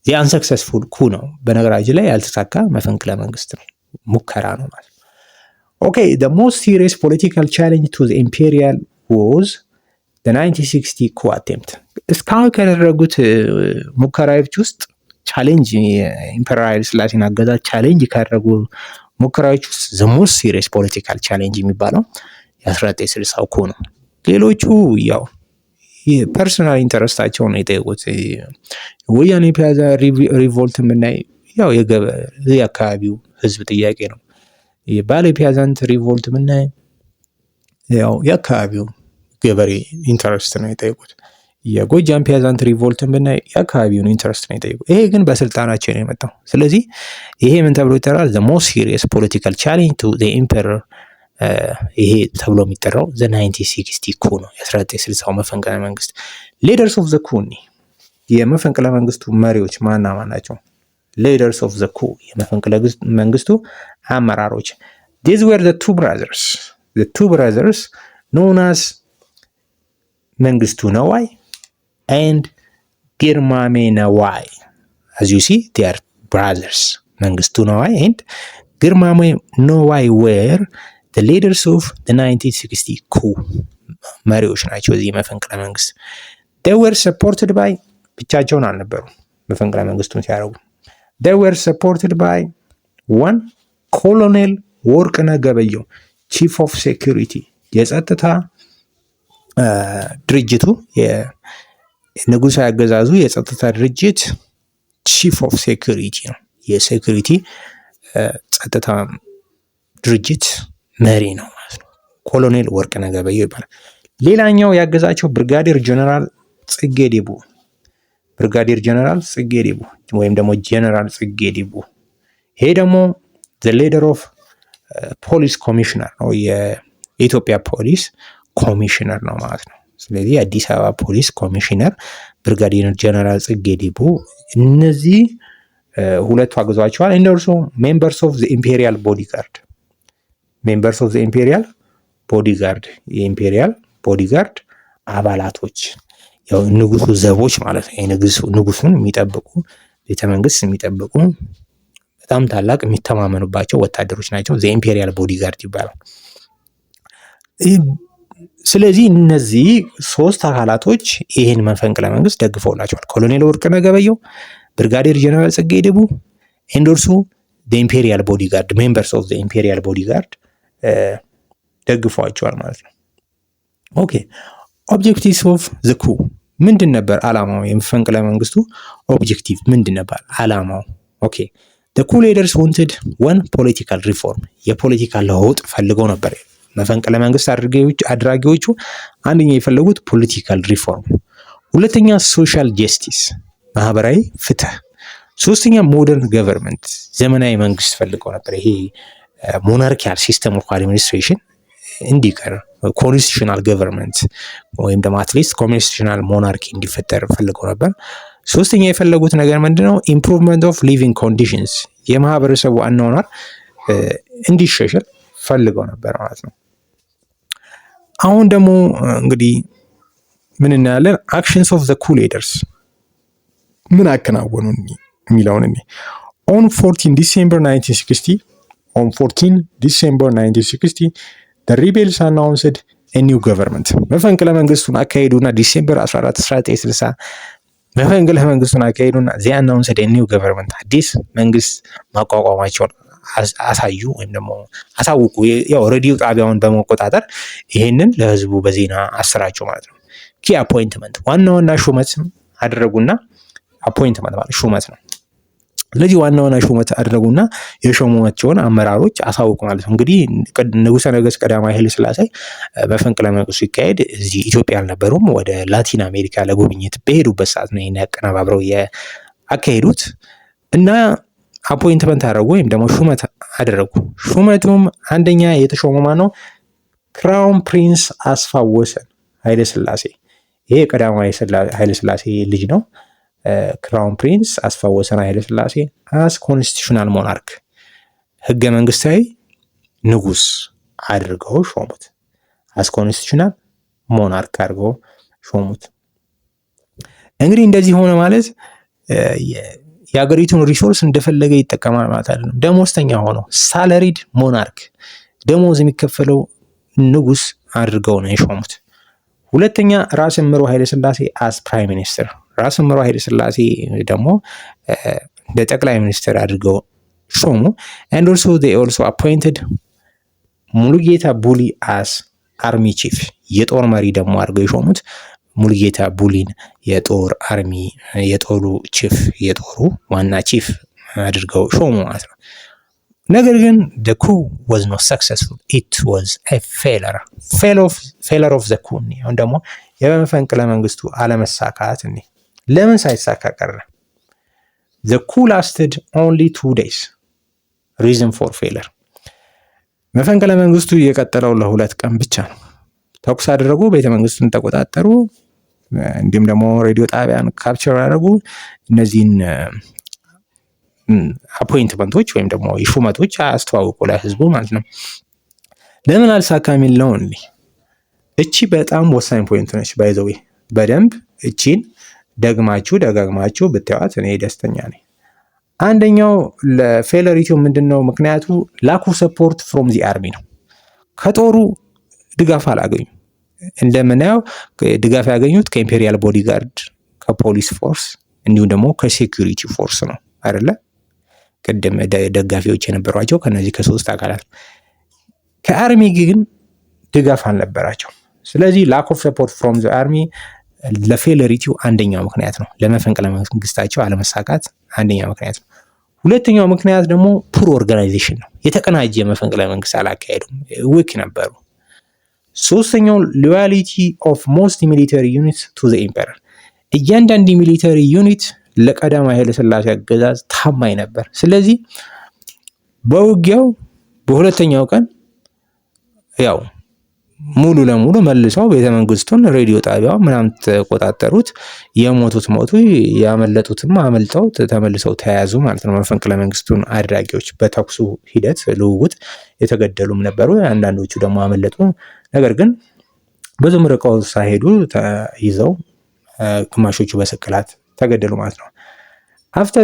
the unsuccessful coup ነው፣ በነገራችን ላይ ያልተሳካ መፈንቅለ መንግስት ነው፣ ሙከራ ነው ማለት ነው። Okay, the most serious political challenge to the imperial was the 1960 coup attempt. እስካሁን ከደረጉት ሙከራዎች ውስጥ ቻሌንጅ ኢምፔሪያል ስላሴን አገዛዝ ቻሌንጅ ካደረጉ ሙከራዎች ውስጥ the most serious political challenge የሚባለው የ1960 coup ነው። ሌሎቹ ያው ፐርሰናል ኢንተረስታቸው ነው የጠየቁት። ወያኔ ፒያዛ ሪቮልት የምናይ ያው የአካባቢው ህዝብ ጥያቄ ነው። የባሌ ፒያዛንት ሪቮልት ብናይ ያው የአካባቢው ገበሬ ኢንተረስት ነው የጠየቁት። የጎጃም ፒያዛንት ሪቮልትን ብናይ የአካባቢውን ኢንተረስት ነው የጠየቁት። ይሄ ግን በስልጣናቸው ነው የመጣው። ስለዚህ ይሄ ምን ተብሎ ይጠራል? the most serious political challenge to the emperor ይሄ ተብሎ የሚጠራው the 1960 coup ነው፣ የ1960 መፈንቅለ መንግስት። leaders of the coup የመፈንቅለ መንግስቱ መሪዎች ማን ናቸው? leaders of the coup የመፈንቅለ መንግስቱ አመራሮች these were the two brothers known as መንግስቱ ነዋይ and ግርማሜ ነዋይ። as you see they are brothers. መንግስቱ ነዋይ and ግርማሜ ነዋይ were the leaders of the 1960 coup መሪዎች ናቸው እዚህ መፈንቅለ መንግስት። they were supported by ብቻቸውን አልነበሩ መፈንቅለ መንግስቱን ሲያደርጉ። they were supported by one ኮሎኔል ወርቅነህ ገበየሁ chief of security የጸጥታ ድርጅቱ የንጉሳዊ አገዛዙ የጸጥታ ድርጅት ቺፍ ኦፍ ሴኩሪቲ ነው። የሴኩሪቲ ጸጥታ ድርጅት መሪ ነው ማለት ነው። ኮሎኔል ወርቅነህ ገበየሁ ይባላል። ሌላኛው ያገዛቸው ብርጋዴር ጀነራል ጽጌ ዲቡ ወይም ደግሞ ጀነራል ጽጌ ዲቡ። ይሄ ደግሞ the leader of ፖሊስ ኮሚሽነር ነው። የኢትዮጵያ ፖሊስ ኮሚሽነር ነው ማለት ነው። ስለዚህ የአዲስ አበባ ፖሊስ ኮሚሽነር ብርጋዴር ጀነራል ጽጌ ዲቡ እነዚህ ሁለቱ አግዟቸዋል። and also members of the imperial bodyguard የኢምፔሪያል ቦዲጋርድ አባላቶች ያው ንጉሱ ዘቦች ማለት ነው። ንጉሱን የሚጠብቁ ቤተመንግስት የሚጠብቁ በጣም ታላቅ የሚተማመኑባቸው ወታደሮች ናቸው። the imperial bodyguard ይባላል። ስለዚህ እነዚህ ሶስት አካላቶች ይሄን መፈንቅለ መንግስት ደግፈውላቸዋል። ኮሎኔል ወርቅነህ ገበየሁ፣ ብርጋዴር ጀነራል ጽጌ ዲቡ and also the imperial bodyguard members of the imperial bodyguard ደግፈዋቸዋል ማለት ነው። ኦኬ ኦብጀክቲቭስ ኦፍ the coup ምንድን ነበር ዓላማው? የመፈንቅለ መንግስቱ ኦብጀክቲቭ ምንድን ነበር ዓላማው? ኦኬ the coup leaders wanted one political reform የፖለቲካል ለውጥ ፈልገው ነበር። መፈንቅለ መንግስት አድራጊዎቹ አንደኛ የፈለጉት ፖለቲካል ሪፎርም፣ ሁለተኛ ሶሻል ጀስቲስ ማህበራዊ ፍትህ፣ ሶስተኛ ሞደርን ገቨርንመንት ዘመናዊ መንግስት ፈልገው ነበር። ይሄ ሞናርኪያል ሲስተም ኦፍ አድሚኒስትሬሽን እንዲቀር ኮንስቲቱሽናል ገቨርንመንት ወይም ደግሞ አትሊስት ኮንስቲቱሽናል ሞናርኪ እንዲፈጠር ፈልገው ነበር። ሶስተኛ የፈለጉት ነገር ምንድነው? ኢምፕሩቭመንት ኦፍ ሊቪንግ ኮንዲሽንስ የማህበረሰቡ አኗኗር እንዲሻሻል ፈልገው ነበር ማለት ነው። አሁን ደግሞ እንግዲህ ምን እናያለን? አክሽንስ ኦፍ ዘ coup leaders ምን አከናወኑ የሚለውን እኔ on 14 December 1960 the rebels announced a new government መፈንቅለ መንግስቱን አካሄዱና ዲሴምበር 14 1960 መፈንቅለ መንግስቱን አካሄዱና they announced a new government አዲስ መንግስት ማቋቋማቸውን አሳዩ ወይም ደግሞ አሳውቁ። ያው ሬዲዮ ጣቢያውን በመቆጣጠር ይሄንን ለህዝቡ በዜና አሰራጩ ማለት ነው። ኪ አፖይንትመንት ዋና ሹመት አደረጉና አፖይንትመንት ማለት ሹመት ነው። ስለዚህ ዋና ሹመት አደረጉና የሾሟቸውን አመራሮች አሳውቁ ማለት ነው። እንግዲህ ንጉሠ ነገሥት ቀዳማዊ ኃይለ ሥላሴ መፈንቅለ መንግስቱ ሲካሄድ እዚህ ኢትዮጵያ አልነበሩም። ወደ ላቲን አሜሪካ ለጉብኝት በሄዱበት ሰዓት ነው ይሄን ያቀነባብረው ያካሄዱት እና አፖይንትመንት አደረጉ ወይም ደግሞ ሹመት አደረጉ። ሹመቱም አንደኛ የተሾመ ማን ነው? ክራውን ፕሪንስ አስፋው ወሰን ኃይለ ሥላሴ። ይሄ ቀዳማዊ ኃይለ ሥላሴ ልጅ ነው። ክራውን ፕሪንስ አስፋው ወሰን ኃይለ ሥላሴ አስ ኮንስቲቱሽናል ሞናርክ ህገ መንግስታዊ ንጉስ አድርገው ሾሙት። አስ ኮንስቲቱሽናል ሞናርክ አድርገው ሾሙት። እንግዲህ እንደዚህ ሆነ ማለት የሀገሪቱን ሪሶርስ እንደፈለገ ይጠቀማል ማለት አይደለም። ደሞዝተኛ ሆኖ ሳለሪድ ሞናርክ ደሞዝ የሚከፈለው ንጉስ አድርገው ነው የሾሙት። ሁለተኛ ራስ እምሩ ኃይለ ሥላሴ አስ ፕራይም ሚኒስትር ራስ እምሩ ኃይለ ሥላሴ ደግሞ እንደ ጠቅላይ ሚኒስትር አድርገው ሾሙ። and also they also appointed ሙሉጌታ ቡሊ አስ አርሚ ቺፍ የጦር መሪ ደግሞ አድርገው የሾሙት ሙሉጌታ ቡሊን የጦር አርሚ የጦሩ ቺፍ የጦሩ ዋና ቺፍ አድርገው ሾሙ ማለት ነው። ነገር ግን the coup was not successful. It was a failure of the coup። አሁን ደግሞ የመፈንቅለ መንግስቱ አለመሳካት ለምን ሳይሳካ ቀረ? The coup lasted only 2 days. Reason for failure። መፈንቅለ መንግስቱ የቀጠለው ለ2 ቀን ብቻ ነው። ተኩስ አደረጉ፣ ቤተ መንግስቱን ተቆጣጠሩ፣ እንዲሁም ደግሞ ሬዲዮ ጣቢያን ካፕቸር አደረጉ። እነዚህን አፖይንትመንቶች ወይም ደግሞ ሹመቶች አስተዋውቁ ለህዝቡ ማለት ነው። ለምን አልሳካ የሚል ነው። እቺ በጣም ወሳኝ ፖይንት ነች። ባይ ዘ ዌይ በደንብ እቺን ደጋግማችሁ ብታዩት እኔ ደስተኛ ነኝ። አንደኛው ለፌለሪቲው ምንድነው ምክንያቱ? ላክ ኦፍ ሰፖርት ፍሮም ዚ አርሚ ነው። ከጦሩ ድጋፍ አላገኙ። እንደምናየው ድጋፍ ያገኙት ከኢምፔሪያል ቦዲጋርድ፣ ከፖሊስ ፎርስ እንዲሁም ደግሞ ከሴኩሪቲ ፎርስ ነው አይደለ? ቅድም ደጋፊዎች የነበሯቸው ከነዚህ ከ3 አካላት። ከአርሚ ግን ድጋፍ አልነበራቸው። ስለዚህ ላክ ኦፍ ሰፖርት ፍሮም ዘ አርሚ ለፌለሪቲው አንደኛው ምክንያት ነው። ለመፈንቅለ መንግስታቸው አለመሳካት አንደኛው ምክንያት ነው። ሁለተኛው ምክንያት ደግሞ ፑር ኦርጋናይዜሽን ነው። የተቀናጀ መፈንቅለ መንግስት አላካሄዱም፣ ዊክ ነበሩ። ሶስተኛው ሎያሊቲ ኦፍ ሞስት ሚሊተሪ ዩኒትስ ቱ ዘ ኢምፐረር። እያንዳንዱ ሚሊተሪ ዩኒት ለቀዳማዊ ኃይለ ሥላሴ አገዛዝ ታማኝ ነበር። ስለዚህ በውጊያው በሁለተኛው ቀን ያው ሙሉ ለሙሉ መልሰው ቤተመንግስቱን ሬዲዮ ጣቢያው ምናምን ተቆጣጠሩት። የሞቱት ሞቱ፣ ያመለጡትም አመልጠው ተመልሰው ተያዙ ማለት ነው። መፈንቅለ መንግስቱን አድራጊዎች በተኩሱ ሂደት ልውውጥ የተገደሉም ነበሩ። አንዳንዶቹ ደግሞ አመለጡ። ነገር ግን ብዙም ርቀው ሳይሄዱ ተይዘው ግማሾቹ በስቅላት ተገደሉ ማለት ነው። after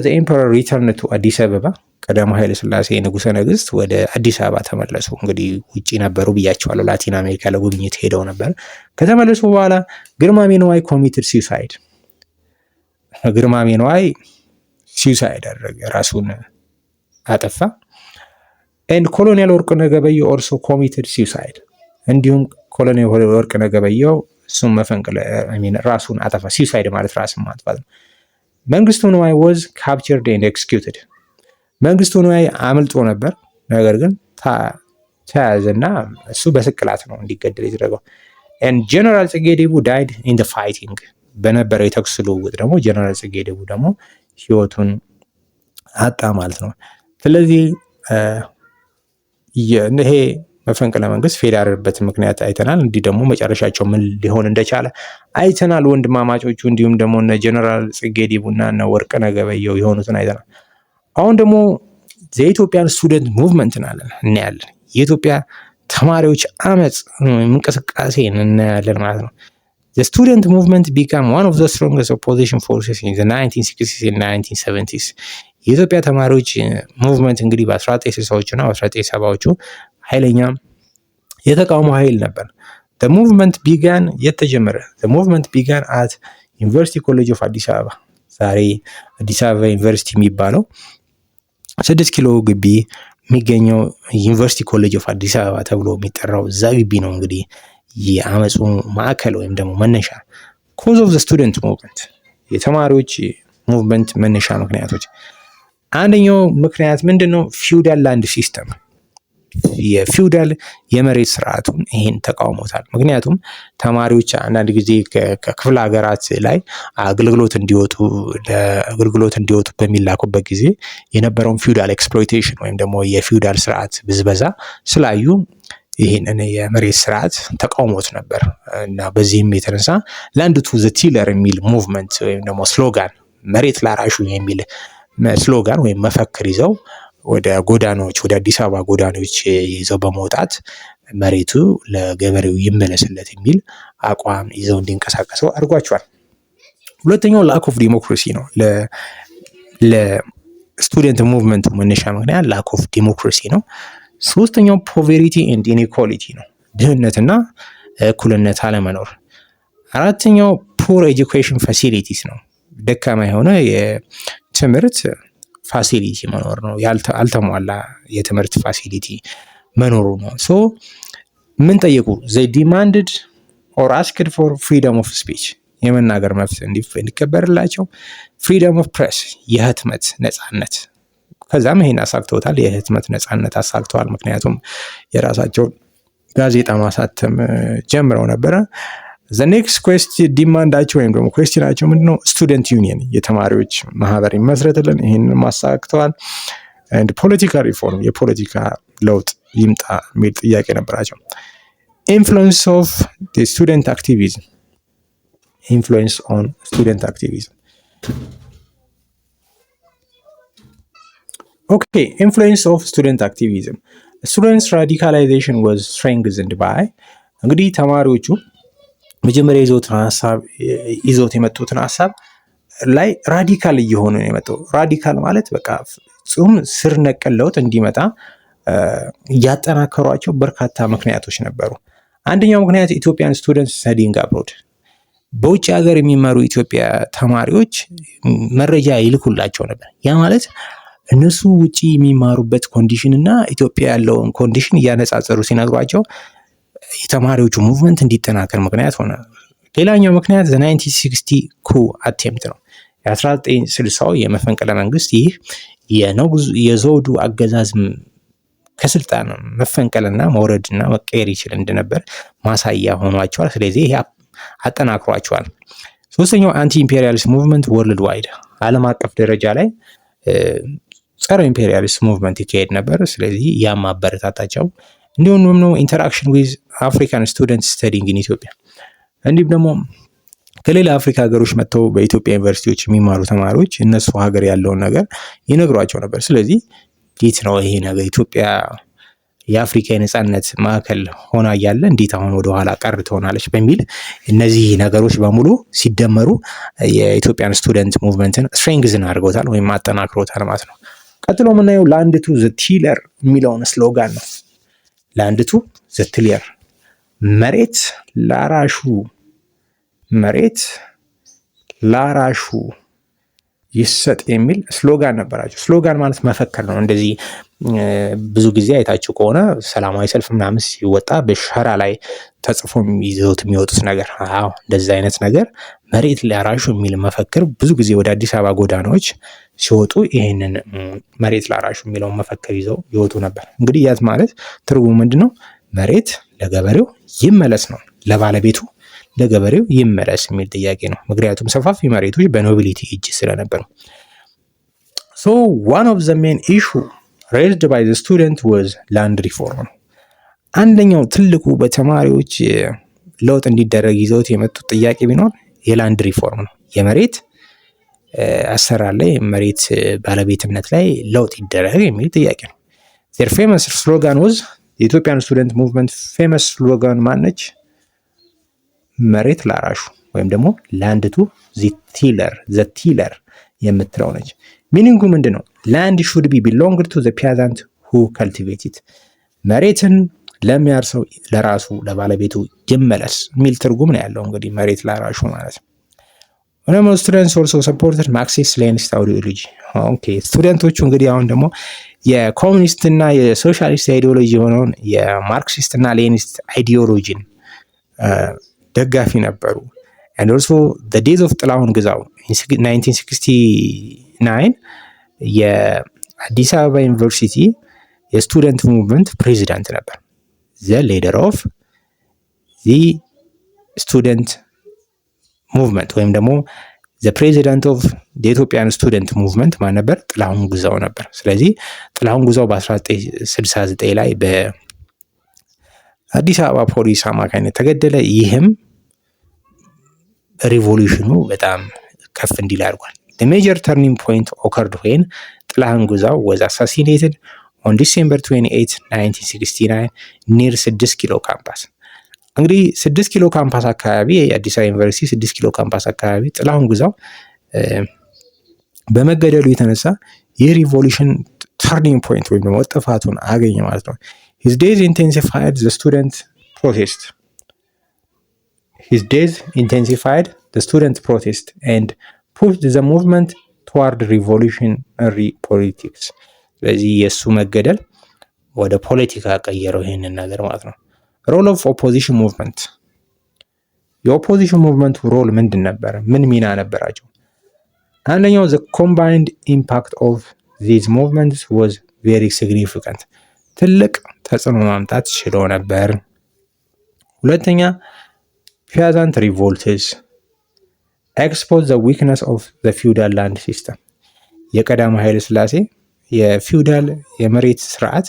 the emperor returned to አዲስ አበባ ቀዳማዊ ኃይለ ሥላሴ ንጉሠ ነገሥት ወደ አዲስ አበባ ተመለሱ። እንግዲህ ውጪ ነበሩ ብያቸዋለሁ። ላቲን አሜሪካ ለጉብኝት ሄደው ነበር። ከተመለሱ በኋላ ግርማሜ ነዋይ ኮሚትድ ሱሳይድ። ግርማሜ ነዋይ ሱሳይድ አደረገ፣ ራሱን አጠፋ። and ኮሎኔል ወርቅነህ ገበየሁ also committed suicide። እንዲሁም ኮሎኔል ወርቅነህ ገበየሁ እሱም መፈንቅለ ራሱን አጠፋ። ሱሳይድ ማለት ራስን ማጥፋት ነው። መንግስቱ ነዋይ was captured and executed። መንግስቱ ነዋይ አምልጦ ነበር፣ ነገር ግን ተያዘና እሱ በስቅላት ነው እንዲገደል የተደረገው። and ጀነራል ጽጌ ዴቡ died in the fighting። በነበረው የተኩስ ልውውጥ ደግሞ ጀነራል ጽጌ ዴቡ ደግሞ ህይወቱን አጣ ማለት ነው። ስለዚህ ይሄ መፈንቅለ መንግስት ፌል ያደረገበት ምክንያት አይተናል። እንዲህ ደግሞ መጨረሻቸው ምን ሊሆን እንደቻለ አይተናል። ወንድማማቾቹ እንዲሁም ደግሞ እነ ጀነራል ጽጌ ዴቡና እነ ወርቅነህ ገበየሁ የሆኑትን አይተናል። አሁን ደግሞ የኢትዮጵያን ስቱደንት ሙቭመንት እናያለን። የኢትዮጵያ ተማሪዎች አመጽ እንቅስቃሴ እናያለን ማለት ነው። The student movement became one of the strongest opposition forces in the 1960s and 1970s። የኢትዮጵያ ተማሪዎች ሙቭመንት እንግዲህ በ1960ዎቹ እና በ1970ዎቹ ኃይለኛ የተቃውሞ ኃይል ነበር። The movement began የተጀመረ The movement began at University College of አዲስ አበባ። ዛሬ አዲስ አበባ ዩኒቨርሲቲ የሚባለው 6 ኪሎ ግቢ የሚገኘው ዩኒቨርሲቲ ኮሌጅ ኦፍ አዲስ አበባ ተብሎ የሚጠራው እዛ ግቢ ነው። እንግዲህ የአመፁ ማዕከል ወይም ደግሞ መነሻ ኮዝ ኦፍ ዘ ስቱደንት ሙቭመንት፣ የተማሪዎች ሙቭመንት መነሻ ምክንያቶች። አንደኛው ምክንያት ምንድነው? ፊውዳል ላንድ ሲስተም፣ የፊውዳል የመሬት ስርዓቱን ይሄን ተቃውሞታል። ምክንያቱም ተማሪዎች አንዳንድ ጊዜ ከክፍለ ሀገራት ላይ አገልግሎት እንዲወጡ በሚላኩበት ጊዜ የነበረውን ፊውዳል ኤክስፕሎይቴሽን ወይም ደግሞ የፊውዳል ስርዓት ብዝበዛ ስላዩ ይህንን የመሬት ስርዓት ተቃውሞት ነበር እና በዚህም የተነሳ ላንድ ቱ ዘ ቲለር የሚል ሙቭመንት ወይም ደግሞ ስሎጋን፣ መሬት ላራሹ የሚል ስሎጋን ወይም መፈክር ይዘው ወደ ጎዳናዎች፣ ወደ አዲስ አበባ ጎዳናዎች ይዘው በመውጣት መሬቱ ለገበሬው ይመለስለት የሚል አቋም ይዘው እንዲንቀሳቀሱ አድርጓቸዋል። ሁለተኛው ላክ ኦፍ ዲሞክራሲ ነው። ለስቱደንት ሙቭመንቱ መነሻ ምክንያት ላክ ኦፍ ዲሞክራሲ ነው። ሶስተኛው ፖቨሪቲ ኤንድ ኢኒኳሊቲ ነው፣ ድህነትና እኩልነት አለመኖር። አራተኛው ፑር ኤጁኬሽን ፋሲሊቲስ ነው፣ ደካማ የሆነ የትምህርት ፋሲሊቲ መኖር ነው፣ ያልተሟላ የትምህርት ፋሲሊቲ መኖሩ ነው። ሶ ምን ጠየቁ? they demanded or asked for freedom of speech። የመናገር መብት እንዲከበርላቸው፣ ፍሪደም ኦፍ ፕሬስ የህትመት ነጻነት፣ ከዛም ይሄን አሳክተውታል። የህትመት ነጻነት አሳክተዋል። ምክንያቱም የራሳቸውን ጋዜጣ ማሳተም ጀምረው ነበረ። ዘ ኔክስት ኩዌስችን ዲማንዳቸው ወይም ደግሞ ኩዌስችናቸው ምንድነው? ስቱደንት ዩኒየን የተማሪዎች ማህበር ይመስረትልን። ይህንን ማሳክተዋል። ኤንድ ፖለቲካል ሪፎርም የፖለቲካ ለውጥ ይምጣ የሚል ጥያቄ ነበራቸው። ኢንፍሉዌንስ ኦፍ ስቱደንት አክቲቪዝም ኢንፍሉዌንስ ኦን ስቱደንት አክቲቪዝም ኦኬ ኢንፍሉዌንስ ኦፍ ስቱደንት አክቲቪዝም ስቱደንትስ ራዲካላይዜሽን ዋዝ ስትሬንግዝንድ ባይ እንግዲህ ተማሪዎቹ መጀመሪያ ይዘውት የመጡትን ሀሳብ ላይ ራዲካል እየሆኑ ነው የመጣው። ራዲካል ማለት በቃ ፍጹም ስር ነቀል ለውጥ እንዲመጣ እያጠናከሯቸው በርካታ ምክንያቶች ነበሩ። አንደኛው ምክንያት ኢትዮጵያን ስቱደንትስ ስተዲንግ አብሮድ በውጭ ሀገር የሚማሩ ኢትዮጵያ ተማሪዎች መረጃ ይልኩላቸው ነበር። ያ ማለት እነሱ ውጪ የሚማሩበት ኮንዲሽን እና ኢትዮጵያ ያለውን ኮንዲሽን እያነጻጸሩ ሲነግሯቸው የተማሪዎቹ ሙቭመንት እንዲጠናከር ምክንያት ሆነ። ሌላኛው ምክንያት ዘ1960 ኩ አቴምፕት ነው። የ1960 የመፈንቅለ መንግስት ይህ የዘውዱ አገዛዝ ከስልጣን መፈንቀልና መውረድና መቀየር ይችል እንደነበር ማሳያ ሆኗቸዋል። ስለዚህ ይሄ አጠናክሯቸዋል። ሶስተኛው አንቲ ኢምፔሪያሊስት ሙቭመንት ወርልድ ዋይድ ዓለም አቀፍ ደረጃ ላይ ጸረ ኢምፔሪያሊስት ሙቭመንት ይካሄድ ነበር። ስለዚህ ያም አበረታታቸው። እንዲሁም ደግሞ ኢንተራክሽን ዊዝ አፍሪካን ስቱደንት ስተዲንግ ኢን ኢትዮጵያ እንዲሁም ደግሞ ከሌላ አፍሪካ ሀገሮች መጥተው በኢትዮጵያ ዩኒቨርሲቲዎች የሚማሩ ተማሪዎች እነሱ ሀገር ያለውን ነገር ይነግሯቸው ነበር። ስለዚህ እንዴት ነው ይሄ ነገር ኢትዮጵያ የአፍሪካ የነጻነት ማዕከል ሆና እያለ እንዴት አሁን ወደኋላ ቀር ትሆናለች በሚል እነዚህ ነገሮች በሙሉ ሲደመሩ የኢትዮጵያን ስቱደንት ሙቭመንትን ስትሬንግዝን አድርገውታል ወይም አጠናክሮታል ማለት ነው። ቀጥሎ የምናየው ላንድ ቱ ዘ ቲለር የሚለውን ስሎጋን ነው። ላንድ ቱ ዘ ቲለር መሬት ላራሹ ይሰጥ የሚል ስሎጋን ነበራቸው። ስሎጋን ማለት መፈክር ነው። እንደዚህ ብዙ ጊዜ አይታችሁ ከሆነ ሰላማዊ ሰልፍ ምናምን ሲወጣ በሸራ ላይ ተጽፎ ይዘውት የሚወጡት ነገር እንደዚህ አይነት ነገር መሬት ላራሹ የሚል መፈክር ብዙ ጊዜ ወደ አዲስ አበባ ጎዳናዎች ሲወጡ ይህንን መሬት ላራሹ የሚለውን መፈክር ይዘው ይወጡ ነበር። እንግዲህ ያት ማለት ትርጉሙ ምንድን ነው? መሬት ለገበሬው ይመለስ ነው። ለባለቤቱ ለገበሬው ይመለስ የሚል ጥያቄ ነው። ምክንያቱም ሰፋፊ መሬቶች በኖቢሊቲ እጅ ስለነበሩ። ሶ ዋን ኦፍ ዘ ሜን ኢሹ ሬዝድ ባይ ዘ ስቱደንት ዋዝ ላንድ ሪፎርም ነው። አንደኛው ትልቁ በተማሪዎች ለውጥ እንዲደረግ ይዘውት የመጡት ጥያቄ ቢኖር የላንድ ሪፎርም ነው። የመሬት አሰራር ላይ መሬት ባለቤትነት ላይ ለውጥ ይደረግ የሚል ጥያቄ ነው። ዜር ፌመስ ስሎጋን ዋዝ የኢትዮጵያን ስቱደንት ሙቭመንት ፌመስ ስሎጋን ማነች? መሬት ላራሹ ወይም ደግሞ ላንድ ቱ ዘ ቲለር የምትለው ነች። ሚኒንጉ ምንድን ነው? ላንድ ሹድ ቢ ቢሎንግድ ቱ ዘ ፒያዛንት ሁ ከልቲቬት ኢት መሬትን ለሚያርሰው ለራሱ ለባለቤቱ ይመለስ የሚል ትርጉም ነው ያለው። እንግዲህ መሬት ላራሹ ማለት ነው። ስቱደንትስ ኦልሶ ሰፖርትድ ማርክሲስት ሌኒኒስት አይዲዮሎጂ። ኦኬ ስቱደንቶቹ እንግዲህ አሁን ደግሞ የኮሚኒስት እና የሶሻሊስት አይዲዮሎጂ የሆነውን የማርክሲስት እና ሌኒኒስት አይዲዮሎጂን ደጋፊ ነበሩ። and also the days of ጥላሁን ግዛው 1969 የአዲስ አበባ ዩኒቨርሲቲ የስቱደንት ሙቭመንት ፕሬዚዳንት ነበር። the leader of the student movement ወይም ደግሞ the president of the Ethiopian student movement ማን ነበር? ጥላሁን ግዛው ነበር። ስለዚህ ጥላሁን ግዛው በ1969 ላይ በአዲስ አበባ ፖሊስ አማካኝነት ተገደለ። ይህም ሪቮሉሽኑ በጣም ከፍ እንዲል አድርጓል። the major turning point occurred when ጥላሁን ግዛው was assassinated on December 28 1969 near 6 ኪሎ ካምፓስ። እንግዲህ 6 ኪሎ ካምፓስ አካባቢ የአዲስ አበባ ዩኒቨርሲቲ 6 ኪሎ ካምፓስ አካባቢ ጥላሁን ግዛው በመገደሉ የተነሳ ይህ ሪቮሉሽን ተርኒንግ ፖይንት ወይም ደግሞ ጥፋቱን አገኘ ማለት ነው። his death intensified the student protest and pushed the movement toward revolutionary politics። ስለዚህ የእሱ መገደል ወደ ፖለቲካ ቀየረው ይህንን ነገር ማለት ነው። ሮል ኦፍ ኦፖዚሽን ሙቭመንት የኦፖዚሽን ሙቭመንቱ ሮል ምንድን ነበረ? ምን ሚና ነበራቸው? አንደኛው the combined impact of these movements was very significant ትልቅ ተጽዕኖ ማምጣት ችሎ ነበር። ሁለተኛ peasant revolts expose the weakness of the feudal land system የቀዳማዊ ኃይለ ሥላሴ የፊውዳል የመሬት ስርዓት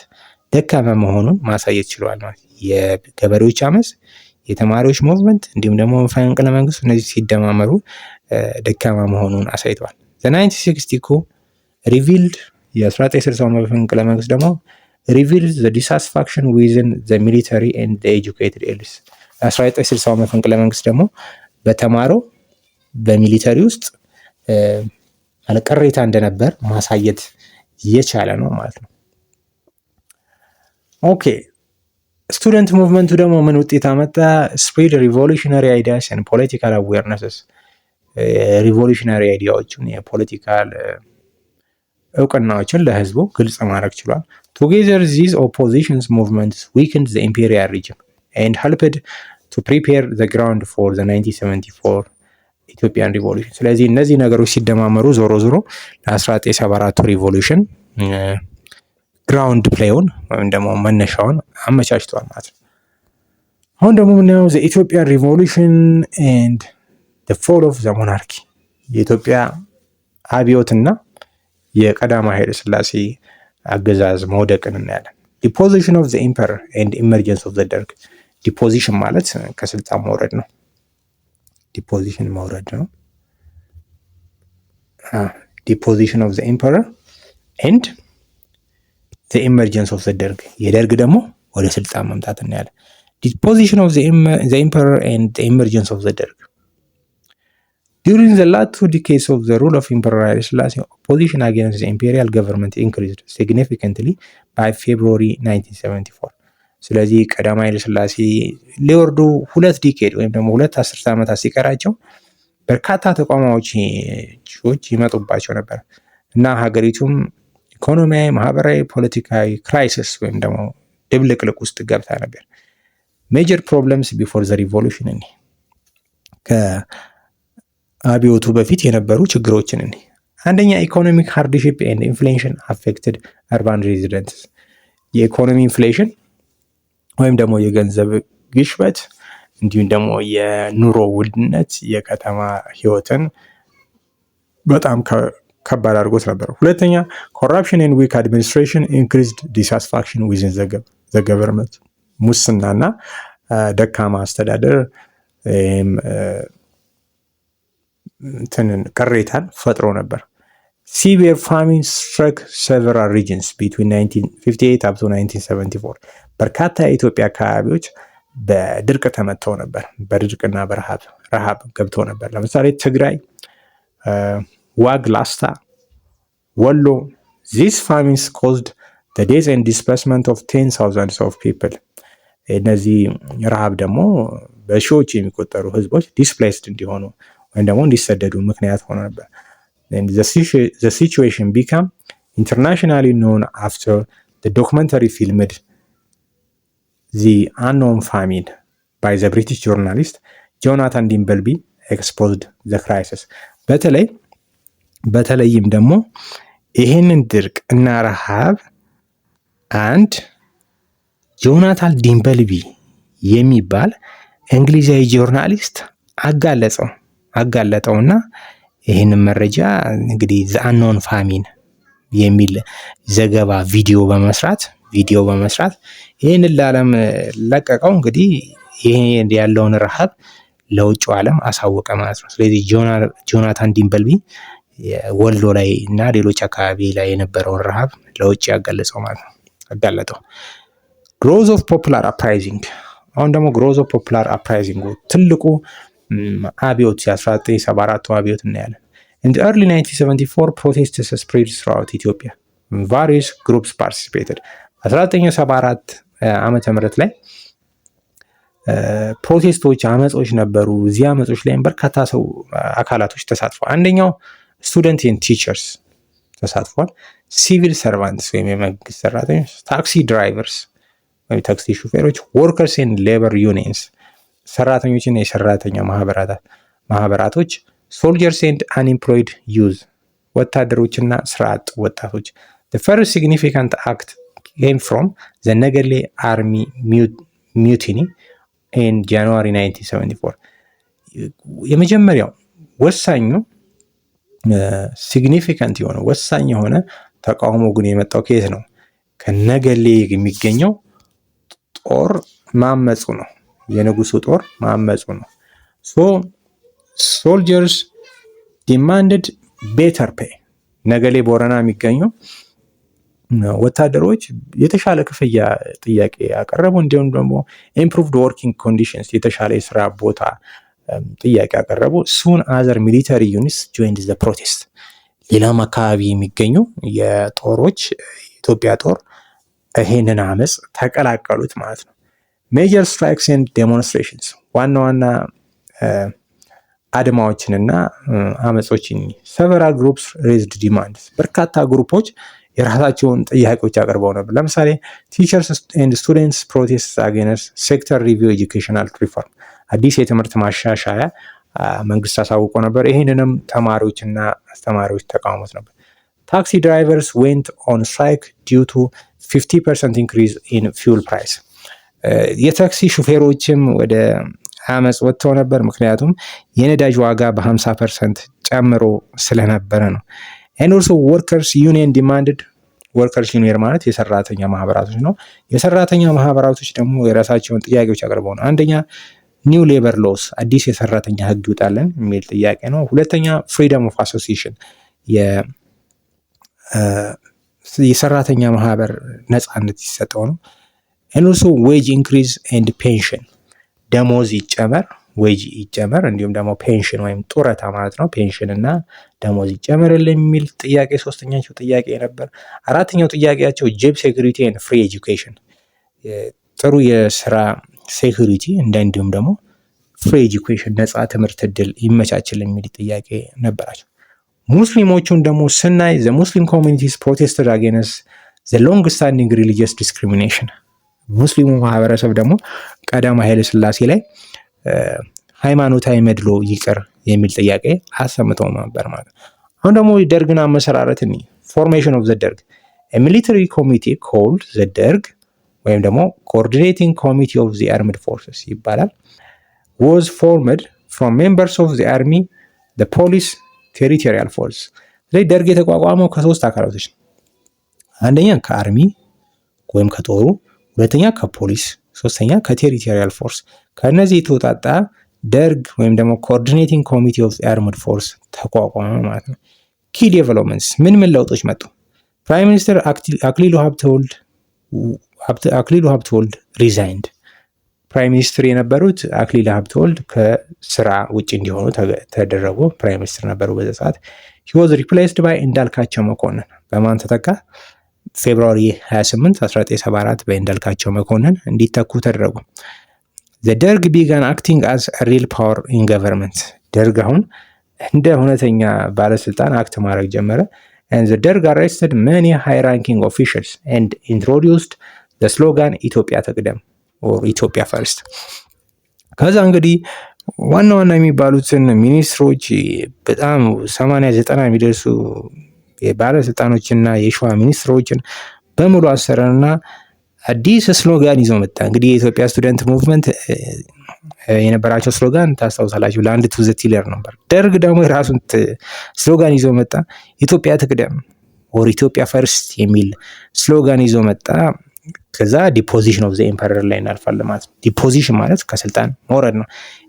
ደካማ መሆኑን ማሳየት ችሏል። ማለት የገበሬዎች አመፅ፣ የተማሪዎች ሙቭመንት እንዲሁም ደግሞ መፈንቅለ መንግስት እነዚህ ሲደማመሩ ደካማ መሆኑን አሳይተዋል። the 1960 coup revealed የ1960 መፈንቅለ መንግስት ደግሞ revealed the dissatisfaction within the military and the educated elites 1960 መፈንቅለ መንግስት ደግሞ በተማረው በሚሊተሪ ውስጥ ቅሬታ እንደነበር ማሳየት የቻለ ነው ማለት ነው። ኦኬ ስቱደንት ሙቭመንቱ ደግሞ ምን ውጤት አመጣ? ስፕሪድ ሪቮሉሽነሪ አይዲያስ ኤንድ ፖለቲካል አዌርነስስ ሪቮሉሽነሪ አይዲያዎችን የፖለቲካል እውቅናዎችን ለህዝቡ ግልጽ ማድረግ ችሏል። ቱጌዘር ዚዝ ኦፖዚሽንስ ሙቭመንትስ ዊክንድ ዘ ኢምፔሪያል ሪጅም ኤንድ ሄልፕድ ቱ ፕሪፔር ዘ ግራውንድ ፎር ዘ 1974 ኢትዮጵያን ሪቮሉሽን። ስለዚህ እነዚህ ነገሮች ሲደማመሩ ዞሮ ዞሮ ለ1974ቱ ሪቮሉሽን ግራውንድ ፕሌውን ወይም ደግሞ መነሻውን አመቻችተዋል ማለት ነው። አሁን ደግሞ የምናየው ዘ ኢትዮጵያን ሪቮሉሽን ኤንድ ዘ ፎል ኦፍ ዘ ሞናርኪ የኢትዮጵያ አብዮትና የቀዳማዊ ኃይለ ሥላሴ አገዛዝ መውደቅን እናያለን። ዲፖዚሽን ኦፍ ዘ ኢምፐረር ኤንድ ኢመርጀንስ ኦፍ ዘ ደርግ። ዲፖዚሽን ማለት ከስልጣን መውረድ ነው። ዲፖዚሽን መውረድ ነው። ዲፖዚሽን ኦፍ ዘ ኢምፐረር ኤንድ ዘ ኢመርጀንስ ኦፍ ዘ ደርግ የደርግ ደግሞ ወደ ስልጣን መምጣት እናያለን። ዲፖዚሽን ኦፍ ዘ ኢምፐረር ኤንድ ዘ ኢመርጀንስ ኦፍ ዘ ደርግ during the last 2 decades of the rule of Emperor Haile Selassie, opposition against the imperial government increased significantly by February 1974. ስለዚህ ቀዳማዊ ኃይለ ሥላሴ ሊወርዱ 2 ዲኬድ ወይም ደግሞ 2 አስርተ ዓመታት ሲቀራቸው በርካታ ተቋማዎች ይመጡባቸው ነበር እና ሀገሪቱም ኢኮኖሚያዊ፣ ማህበራዊ፣ ፖለቲካዊ ክራይሲስ ወይም ደግሞ ድብልቅልቅ ውስጥ ገብታ ነበር። ሜጀር ፕሮብለምስ ቢፎር ዘ ሪቮሉሽን እኔ ከአብዮቱ በፊት የነበሩ ችግሮችን እኔ አንደኛ ኢኮኖሚክ ሃርድሺፕ ኤንድ ኢንፍሌሽን አፌክትድ አርባን ሬዚደንትስ የኢኮኖሚ ኢንፍሌሽን ወይም ደግሞ የገንዘብ ግሽበት እንዲሁም ደግሞ የኑሮ ውድነት የከተማ ህይወትን በጣም ከባድ አድርጎት ነበር። ሁለተኛ ኮራፕሽን ኤንድ ዊክ አድሚኒስትሬሽን ኢንክሪዝድ ዲሳቲስፋክሽን ዊዝን ዘ ገቨርንመንት ሙስናና ደካማ አስተዳደር ቅሬታን ፈጥሮ ነበር። ሲቪር ፋሚን ስትራክ several regions between 1958 up to 1974 በርካታ የኢትዮጵያ አካባቢዎች በድርቅ ተመተው ነበር። በድርቅና በረሃብ ገብተው ነበር። ለምሳሌ ትግራይ፣ ዋግ ላስታ፣ ወሎ these famines caused the death and displacement of 10,000 of people እነዚህ ረሃብ ደግሞ በሺዎች የሚቆጠሩ ህዝቦች ዲስፕሌስድ እንዲሆኑ ወይም ደግሞ እንዲሰደዱ ምክንያት ሆኖ ነበር። and the situation became internationally known after the documentary filmed The Unknown Famine by the British journalist Jonathan Dimbleby exposed the crisis በተለይም ደግሞ ይህንን ድርቅ እና ረሃብ አንድ ጆናታን ዲምበልቢ የሚባል እንግሊዛዊ ጆርናሊስት አጋለጠውና ይህንን መረጃ እንግዲህ ዘ አንኖን ፋሚን የሚል ዘገባ ቪዲዮ በመስራት ይህንን ለዓለም ለቀቀው። እንግዲህ ይሄ ያለውን ረሃብ ለውጭው ዓለም አሳወቀ ማለት ነው። ስለዚህ ጆናታን ዲምበልቢ ወሎ ላይ እና ሌሎች አካባቢ ላይ የነበረውን ረሃብ ለውጭ ያጋለጸው ማለት ነው። አጋለጠው። ግሮዝ ኦፍ ፖፑላር አፕራይዚንግ አሁን ደግሞ ግሮዝ ኦፍ ፖፑላር አፕራይዚንግ ትልቁ አብዮት የ1974 አብዮት እናያለን። In the early 1974 protests spread throughout Ethiopia. Various groups participated. 1974 ዓመተ ምህረት ላይ ፕሮቴስቶች አመጾች ነበሩ። እዚህ አመጾች ላይ በርካታ አካላቶች ተሳትፈዋል። አንደኛው ስቱደንት ኤንድ ቲቸርስ ተሳትፏል። ሲቪል ሰርቫንትስ ወይም የመንግስት ሰራተኞች፣ ታክሲ ድራይቨርስ ወይም ታክሲ ሹፌሮች፣ ወርከርስ ኤንድ ሌበር ዩኒየንስ ሰራተኞችና የሰራተኛ ማህበራቶች ሶልጀርስ ኤንድ አንኤምፕሎይድ ዩዝ ወታደሮችና ስራ አጥ ወጣቶች the first significant act came from the ነገሌ አርሚ mutiny in January 1974 የመጀመሪያው ወሳኙ ሲግኒፊካንት የሆነ ወሳኝ የሆነ ተቃውሞ ግን የመጣው ከየት ነው? ከነገሌ የሚገኘው ጦር ማመጹ ነው። የንጉሱ ጦር ማመጹ ነው። ሶልጀርስ ዲማንድድ ቤተር ፔይ ነገሌ ቦረና የሚገኙ ወታደሮች የተሻለ ክፍያ ጥያቄ ያቀረቡ፣ እንዲሁም ደግሞ ኢምፕሩቭድ ወርኪንግ ኮንዲሽንስ የተሻለ የስራ ቦታ ጥያቄ ያቀረቡ። ሱን አዘር ሚሊተሪ ዩኒትስ ጆይንድ ዘ ፕሮቴስት ሌላም አካባቢ የሚገኙ የጦሮች የኢትዮጵያ ጦር ይሄንን አመፅ ተቀላቀሉት ማለት ነው። ሜጀር ስትራይክስ ኤንድ ዴሞንስትሬሽንስ ዋና ዋና አድማዎችንና አመጾችን ሰቨራል ግሩፕስ ሬዝድ ዲማንድስ በርካታ ግሩፖች የራሳቸውን ጥያቄዎች አቅርበው ነበር። ለምሳሌ ቲቸርስ ኤንድ ስቱደንትስ ፕሮቴስት አጌንስት ሴክተር ሪቪው ኤጁኬሽናል ሪፎርም አዲስ የትምህርት ማሻሻያ መንግስት አሳውቆ ነበር። ይህንንም ተማሪዎችና አስተማሪዎች ተቃውሞት ነበር። ታክሲ ድራይቨርስ ዌንት ኦን ስትራይክ ዲው ቱ 50% ኢንክሪዝ ኢን ፊውል ፕራይስ የታክሲ ሹፌሮችም ወደ አመፅ ወጥተው ነበር። ምክንያቱም የነዳጅ ዋጋ በ50% ጨምሮ ስለነበረ ነው። and also workers union demanded workers union ማለት የሰራተኛ ማህበራቶች ነው። የሰራተኛ ማህበራቶች ደግሞ የራሳቸውን ጥያቄዎች አቅርበው ነው። አንደኛ ኒው ሌበር ሎስ አዲስ የሰራተኛ ህግ ይውጣልን የሚል ጥያቄ ነው። ሁለተኛ ፍሪደም ኦፍ አሶሲዬሽን የሰራተኛ ማህበር ነፃነት ይሰጠው ነው። and also wage increase and pension ደሞዝ ይጨመር ዌጅ ይጨመር እንዲሁም ደግሞ ፔንሽን ወይም ጡረታ ማለት ነው። ፔንሽን እና ደሞዝ ይጨመርልን የሚል ጥያቄ ሶስተኛቸው ጥያቄ ነበር። አራተኛው ጥያቄያቸው ጆብ ሴኩሪቲ ኤንድ ፍሪ ኤጁኬሽን ጥሩ የስራ ሴኩሪቲ እንዲሁም ደግሞ ፍሪ ኤጁኬሽን ነፃ ትምህርት እድል ይመቻችልን የሚል ጥያቄ ነበራቸው። ሙስሊሞቹን ደግሞ ስናይ ዘ ሙስሊም ኮሚኒቲስ ፕሮቴስትድ አጌንስት ዘ ሎንግ ስታንዲንግ ሪሊጂየስ ዲስክሪሚኔሽን ሙስሊሙ ማህበረሰብ ደግሞ ቀዳማዊ ኃይለ ሥላሴ ላይ ሃይማኖታዊ መድሎ ይቅር የሚል ጥያቄ አሰምተው ነበር ማለት ነው። አሁን ደግሞ ደርግን አመሰራረት ፎርሜሽን ኦፍ ዘ ደርግ ሚሊተሪ ኮሚቴ ኮልድ ዘ ደርግ ወይም ደግሞ ኮኦርዲኔቲንግ ኮሚቴ ኦፍ ዘ አርምድ ፎርስስ ይባላል was formed from members of the army the police territorial force ስለዚህ ደርግ የተቋቋመው ከሶስት አካላቶች ነው። አንደኛ ከአርሚ ወይም ከጦሩ፣ ሁለተኛ ከፖሊስ፣ ሶስተኛ ከቴሪቶሪያል ፎርስ። ከነዚህ የተወጣጣ ደርግ ወይም ደግሞ ኮኦርዲኔቲንግ ኮሚቴ ኦፍ አርምድ ፎርስ ተቋቋመ ማለት ነው። ኪ ዴቨሎፕመንትስ ምን ለውጦች መጡ? ፕራይም ሚኒስትር አክሊሉ ሀብተወልድ ሪዛይንድ ፕራይም ሚኒስትር የነበሩት አክሊሉ ሀብተወልድ ከስራ ውጭ እንዲሆኑ ተደረጉ። ፕራይም ሚኒስትር ነበሩ በዛ ሰዓት። he was replaced by እንዳልካቸው መኮንን በማን ተተካ? ፌብሩዋሪ 28 1974 በእንዳልካቸው መኮንን እንዲተኩ ተደረጉ። the derg began acting as a real power in government ደርግ አሁን እንደ እውነተኛ ባለስልጣን አክት ማድረግ ጀመረ። and the derg arrested many high ranking officials and introduced the slogan ኢትዮጵያ ትቅደም or ኢትዮጵያ ፈርስት። ከዛ እንግዲህ ዋና ዋና የሚባሉትን ሚኒስትሮች በጣም 80-90 የሚደርሱ የባለስልጣኖችና የሸዋ ሚኒስትሮችን በሙሉ አሰረና አዲስ ስሎጋን ይዞ መጣ። እንግዲህ የኢትዮጵያ ስቱደንት ሙቭመንት የነበራቸው ስሎጋን ታስታውሳላችሁ፣ ላንድ ቱ ዘ ቲለር ነበር። ደርግ ደግሞ የራሱን ስሎጋን ይዞ መጣ፣ ኢትዮጵያ ትቅደም ኦር ኢትዮጵያ ፈርስት የሚል ስሎጋን ይዞ መጣ። ከዛ ዲፖዚሽን ኦፍ ዘ ኤምፐረር ላይ እናልፋለን ማለት ነው። ዲፖዚሽን ማለት ከስልጣን መውረድ ነው።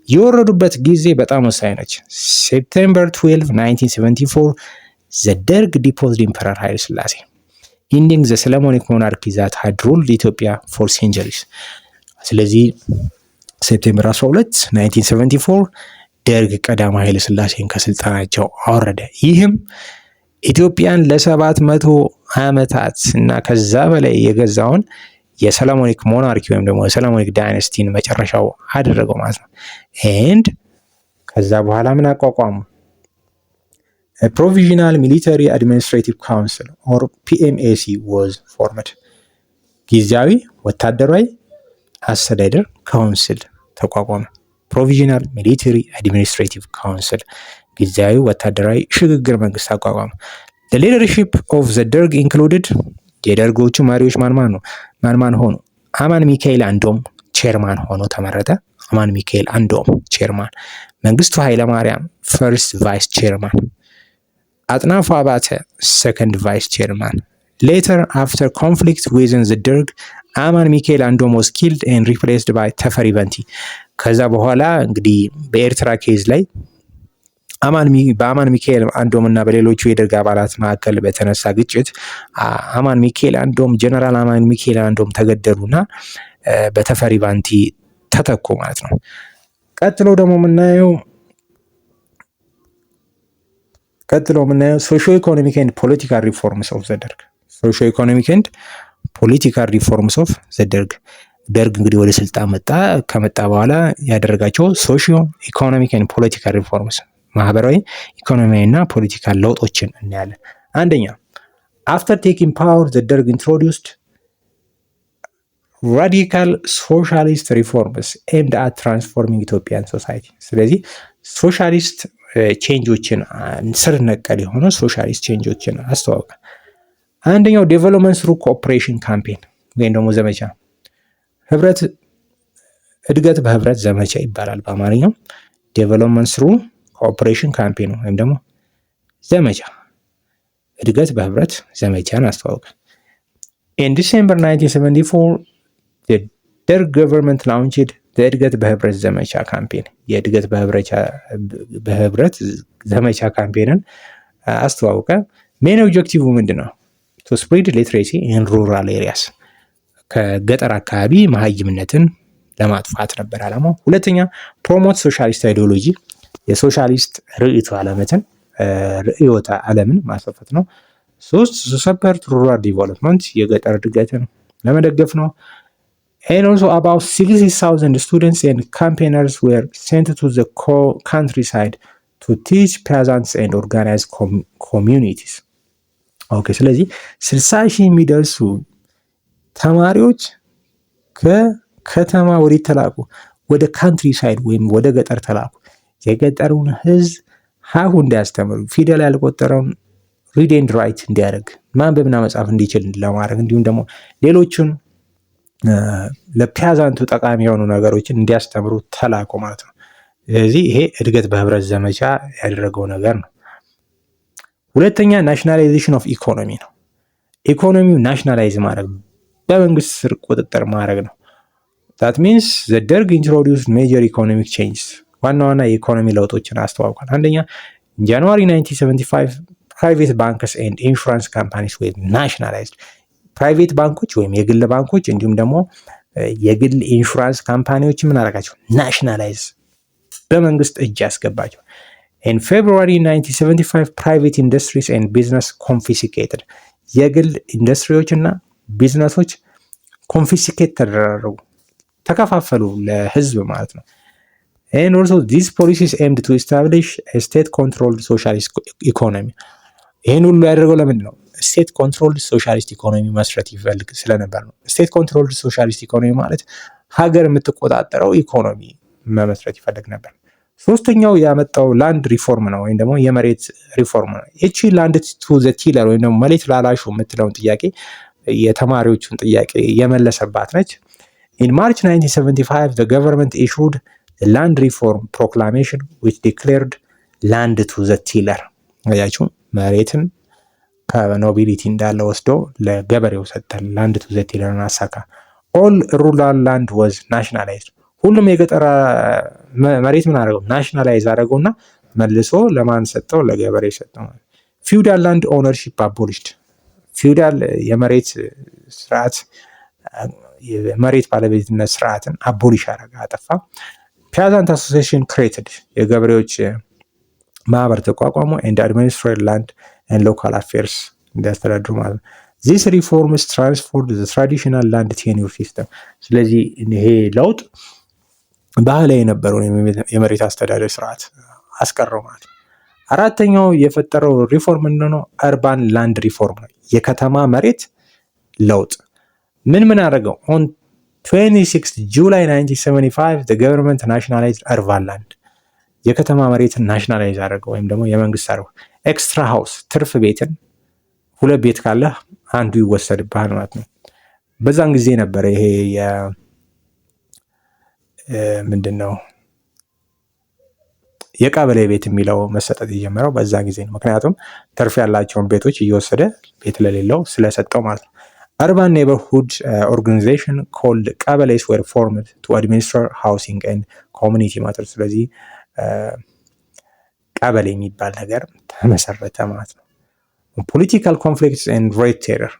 የወረዱበት ጊዜ በጣም ወሳኝ ነች። ሴፕቴምበር 12 1974 ዘ ደርግ ዲፖዝድ ኤምፐረር ኃይለ ሥላሴ ኢንዲንግ ዘ ሰለሞኒክ ሞናርኪ ዛት ሃድ ሩልድ ኢትዮጵያ ፎር ሴንቸሪስ። ስለዚህ ሴፕቴምበር 12 1974 ደርግ ቀዳማዊ ኃይለ ሥላሴን ከስልጣናቸው አወረደ። ይህም ኢትዮጵያን ለ700 ዓመታት እና ከዛ በላይ የገዛውን የሰለሞኒክ ሞናርኪ ወይም ደግሞ የሰለሞኒክ ዳይነስቲን መጨረሻው አደረገው ማለት ነው። ኤንድ ከዛ በኋላ ምን አቋቋሙ? ፕሮቪዥናል ሚሊተሪ አድሚኒስትሬቲቭ ካውንስል ኦር ፒኤምኤሲ ዋዝ ፎርምድ። ጊዜያዊ ወታደራዊ አስተዳደር ካውንስል ተቋቋመ። ፕሮቪዥናል ሚሊተሪ አድሚኒስትሬቲቭ ካውንስል ጊዜያዊ ወታደራዊ ሽግግር መንግስት አቋቋመ። the leadership of the ደርግ included የደርጎቹ መሪዎች ማን ሆኑ? አማን ሚካኤል አንዶም ቼርማን ሆኖ ተመረጠ። አማን ሚካኤል አንዶም ቼርማን፣ መንግስቱ ኃይለማርያም ፈርስት ቫይስ ቼርማን፣ አጥናፉ አባተ ሰከንድ ቫይስ ቼርማን። ሌተር አፍተር ኮንፍሊክት ዊዝን ዘ ደርግ አማን ሚካኤል አንዶም was killed and replaced by ተፈሪ በንቲ። ከዛ በኋላ እንግዲህ በኤርትራ ኬዝ ላይ በአማን ሚካኤል አንዶም እና በሌሎቹ የደርግ አባላት መካከል በተነሳ ግጭት ጀነራል አማን ሚካኤል አንዶም ተገደሉና በተፈሪ ባንቲ ተተኩ ማለት ነው። ቀጥሎ ደግሞ የምናየው ሶሾ ኢኮኖሚክ ኤንድ ፖለቲካል ሪፎርምስ ኦፍ ዘ ደርግ። ሶሾ ኢኮኖሚክ ኤንድ ፖለቲካል ሪፎርምስ ኦፍ ዘ ደርግ። ደርግ እንግዲህ ወደ ስልጣን ከመጣ በኋላ ያደረጋቸው ሶሺዮ ኢኮኖሚክ ኤንድ ፖለቲካል ሪፎርምስ፣ ማህበራዊ ኢኮኖሚያዊ እና ፖለቲካል ለውጦችን እናያለን። አንደኛ አፍተር ቴኪንግ ፓወር ዘ ደርግ ኢንትሮዲውስድ ራዲካል ሶሻሊስት ሪፎርምስ ኤምድ አት ትራንስፎርሚንግ ኢትዮጵያን ሶሳይቲ። ስለዚህ ሶሻሊስት ቼንጆችን ስር ነቀል የሆነ ሶሻሊስት ቼንጆችን አስተዋወቀ። አንደኛው ዴቨሎፕመንት ስሩ ኮኦፕሬሽን ካምፔን ወይም ደግሞ ዘመቻ፣ እድገት በህብረት ዘመቻ ይባላል በአማርኛው። ዴቨሎፕመንት ስሩ ኮኦፕሬሽን ካምፔን ወይም ደግሞ ዘመቻ፣ እድገት በህብረት ዘመቻን አስተዋወቀ። ኢን ዲሴምበር 1974 ደርግ ገቨርንመንት ላውንችድ የእድገት በህብረት ዘመቻ ካምፔን፣ የእድገት በህብረት ዘመቻ ካምፔንን አስተዋወቀ። ሜን ኦብጀክቲቭ ምንድን ነው? ቱ ስፕሪድ ሊትሬሲ ኢን ሩራል ኤሪያስ፣ ከገጠር አካባቢ መሀይምነትን ለማጥፋት ነበር ዓላማው። ሁለተኛ ፕሮሞት ሶሻሊስት አይዲዮሎጂ፣ የሶሻሊስት ርዕዮተ ዓለምን ማስፋፋት ነው። ሶስት ሰፐርት ሩራል ዲቨሎፕመንት፣ የገጠር እድገትን ለመደገፍ ነው። And also about 60,000 students and campaigners were sent to the countryside to teach peasants and organize communities. ኦኬ፣ ስለዚህ 60,000 የሚደርሱ ተማሪዎች ከከተማ ወደ ተላኩ፣ ወደ ካንትሪ ሳይድ ወይም ወደ ገጠር ተላኩ። የገጠሩን ህዝብ ሀሁ እንዲያስተምሩ፣ ፊደል ያልቆጠረውን ሪድ ኤንድ ራይት እንዲያደርግ፣ ማንበብና መጻፍ እንዲችል ለማድረግ እንዲሁም ደግሞ ሌሎቹን ለፒያዛንቱ ጠቃሚ የሆኑ ነገሮችን እንዲያስተምሩ ተላኩ ማለት ነው። ስለዚህ ይሄ እድገት በህብረት ዘመቻ ያደረገው ነገር ነው። ሁለተኛ ናሽናላይዜሽን ኦፍ ኢኮኖሚ ነው። ኢኮኖሚው ናሽናላይዝ ማድረግ፣ በመንግስት ስር ቁጥጥር ማድረግ ነው። that means the ደርግ introduced major economic changes፣ ዋና የኢኮኖሚ ለውጦችን አስተዋውቋል። አንደኛ ጃንዋሪ 1975 private banks and insurance companies were nationalized። ፕራይቬት ባንኮች ወይም የግል ባንኮች እንዲሁም ደግሞ የግል ኢንሹራንስ ካምፓኒዎች ምን አደረጋቸው? ናሽናላይዝ፣ በመንግስት እጅ ያስገባቸው። in February 1975 private industries and business confiscated፣ የግል ኢንዱስትሪዎች እና ቢዝነሶች ኮንፊስኬት ተደረጉ፣ ተከፋፈሉ ለህዝብ ማለት ነው። and also these policies aimed to establish a state controlled socialist economy። ይህን ሁሉ ያደረገው ለምንድን ነው? ስቴት ኮንትሮልድ ሶሻሊስት ኢኮኖሚ መስረት ይፈልግ ስለነበር ነው። ስቴት ኮንትሮልድ ሶሻሊስት ኢኮኖሚ ማለት ሀገር የምትቆጣጠረው ኢኮኖሚ መመስረት ይፈልግ ነበር። ሶስተኛው ያመጣው ላንድ ሪፎርም ነው ወይም ደግሞ የመሬት ሪፎርም ነው። ይቺ ላንድ ቱ ዘ ቲለር ወይም ደግሞ መሬት ላላሹ የምትለውን ጥያቄ የተማሪዎቹን ጥያቄ የመለሰባት ነች። ኢን ማርች 1975 the government issued the land reform proclamation which declared land to the tiller። አያችሁ፣ መሬትን ከኖቢሊቲ እንዳለ ወስዶ ለገበሬው ሰጠን። ላንድ ቱ ዘ ቲለር አሳካ። ኦል ሩራል ላንድ ዋዝ ናሽናላይዝድ። ሁሉም የገጠር መሬት ምን አደረገው? ናሽናላይዝ አደረገውና መልሶ ለማን ሰጠው? ለገበሬ ሰጠው። ፊውዳል ላንድ ኦነርሺፕ አቦሊሽድ። ፊውዳል የመሬት ስርዓት የመሬት ባለቤትነት ስርዓትን አቦሊሽ አደረገ፣ አጠፋ። ፒያዛንት አሶሲዬሽን ክሬትድ፣ የገበሬዎች ማህበር ተቋቋሙ። ኤንድ አድሚኒስትሬት ላንድ ኤንድ ሎካል አፌርስ እንዲያስተዳድሩ ማለት ነው። ዚስ ሪፎርምስ ትራንስፎርምድ ዘ ትራዲሽናል ላንድ ቴኒዩር ሲስተም። ስለዚህ ይሄ ለውጥ ባህላዊ የነበረውን የመሬት አስተዳደር ስርዓት አስቀረው ማለት ነው። አራተኛው የፈጠረው ሪፎርም ምንድነው? አርባን ላንድ ሪፎርም ነው። የከተማ መሬት ለውጥ ምን አደረገው? ኦን 26 ጁላይ 1975 the government nationalized urban land የከተማ መሬትን ናሽናላይዝ አደረገው ወይም ደግሞ የመንግስት አደረገው። ኤክስትራ ሃውስ ትርፍ ቤትን 2 ቤት ካለ አንዱ ይወሰድብሃል ማለት ነው። በዛን ጊዜ ነበረ ይሄ ምንድነው የቀበሌ ቤት የሚለው መሰጠት የጀመረው በዛ ጊዜ ነው። ምክንያቱም ትርፍ ያላቸውን ቤቶች እየወሰደ ቤት ለሌለው ስለሰጠው ማለት ነው። urban neighborhood organization called ቀበሌስ were formed to administer housing and community matters ስለዚህ ቀበሌ የሚባል ነገር ተመሰረተ ማለት ነው። political conflicts and red terror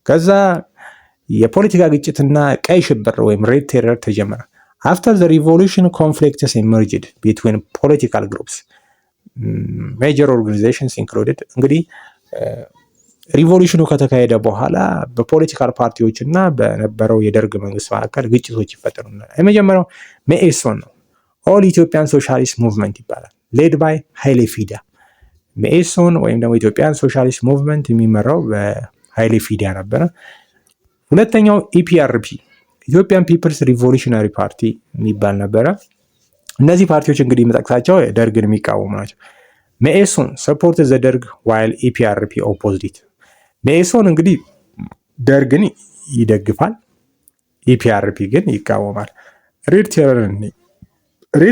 ከዛ የፖለቲካ ግጭትና ቀይ ሽብር ወይም red terror ተጀመረ። after the revolution conflicts emerged between political groups major organizations included እንግዲህ ሪቮሉሽኑ ከተካሄደ በኋላ በፖለቲካል ፓርቲዎች እና በነበረው የደርግ መንግስት መካከል ግጭቶች ይፈጠሩ ነበር። የመጀመሪያው መኢሶን ነው። ኦል ኢትዮጵያን ሶሻሊስት ሙቭመንት ይባላል። ሌድ ባይ ኃይሌ ፊዳ። መኢሶን ወይም ደግሞ ኢትዮጵያን ሶሻሊስት ሙቭመንት የሚመራው በኃይሌ ፊዳ ነበረ። ሁለተኛው ኢፒአርፒ ኢትዮጵያን ፒፕልስ ሪቮሉሽነሪ ፓርቲ የሚባል ነበረ። እነዚህ ፓርቲዎች እንግዲህ የምጠቅሳቸው ደርግን የሚቃወሙ ናቸው። መኢሶን ሰፖርት ዘ ደርግ ዋይል ኢፒአርፒ ኦፖዚት። መኢሶን እንግዲህ ደርግን ይደግፋል፣ ኢፒአርፒ ግን ይቃወማል። ሬድ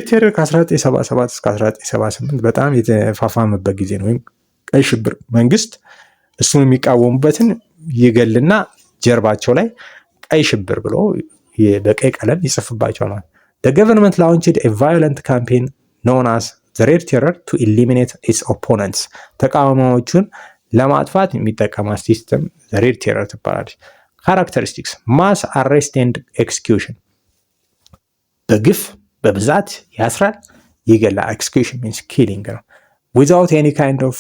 ቴረር ከ1977 እስከ 1978 በጣም የተፋፋመበት ጊዜ ነው። ወይም ቀይ ሽብር መንግስት እሱን የሚቃወሙበትን ይገልና ጀርባቸው ላይ ቀይ ሽብር ብሎ በቀይ ቀለም ይጽፍባቸዋል ማለት። The government launched a violent campaign known as the Red Terror to eliminate its opponents. ተቃዋሚዎቹን ለማጥፋት የሚጠቀማት ሲስተም the Red Terror ትባላለች። Characteristics mass arrest and execution በግፍ በብዛት ያስራል፣ ይገላል። execution means killing ነው። without any kind of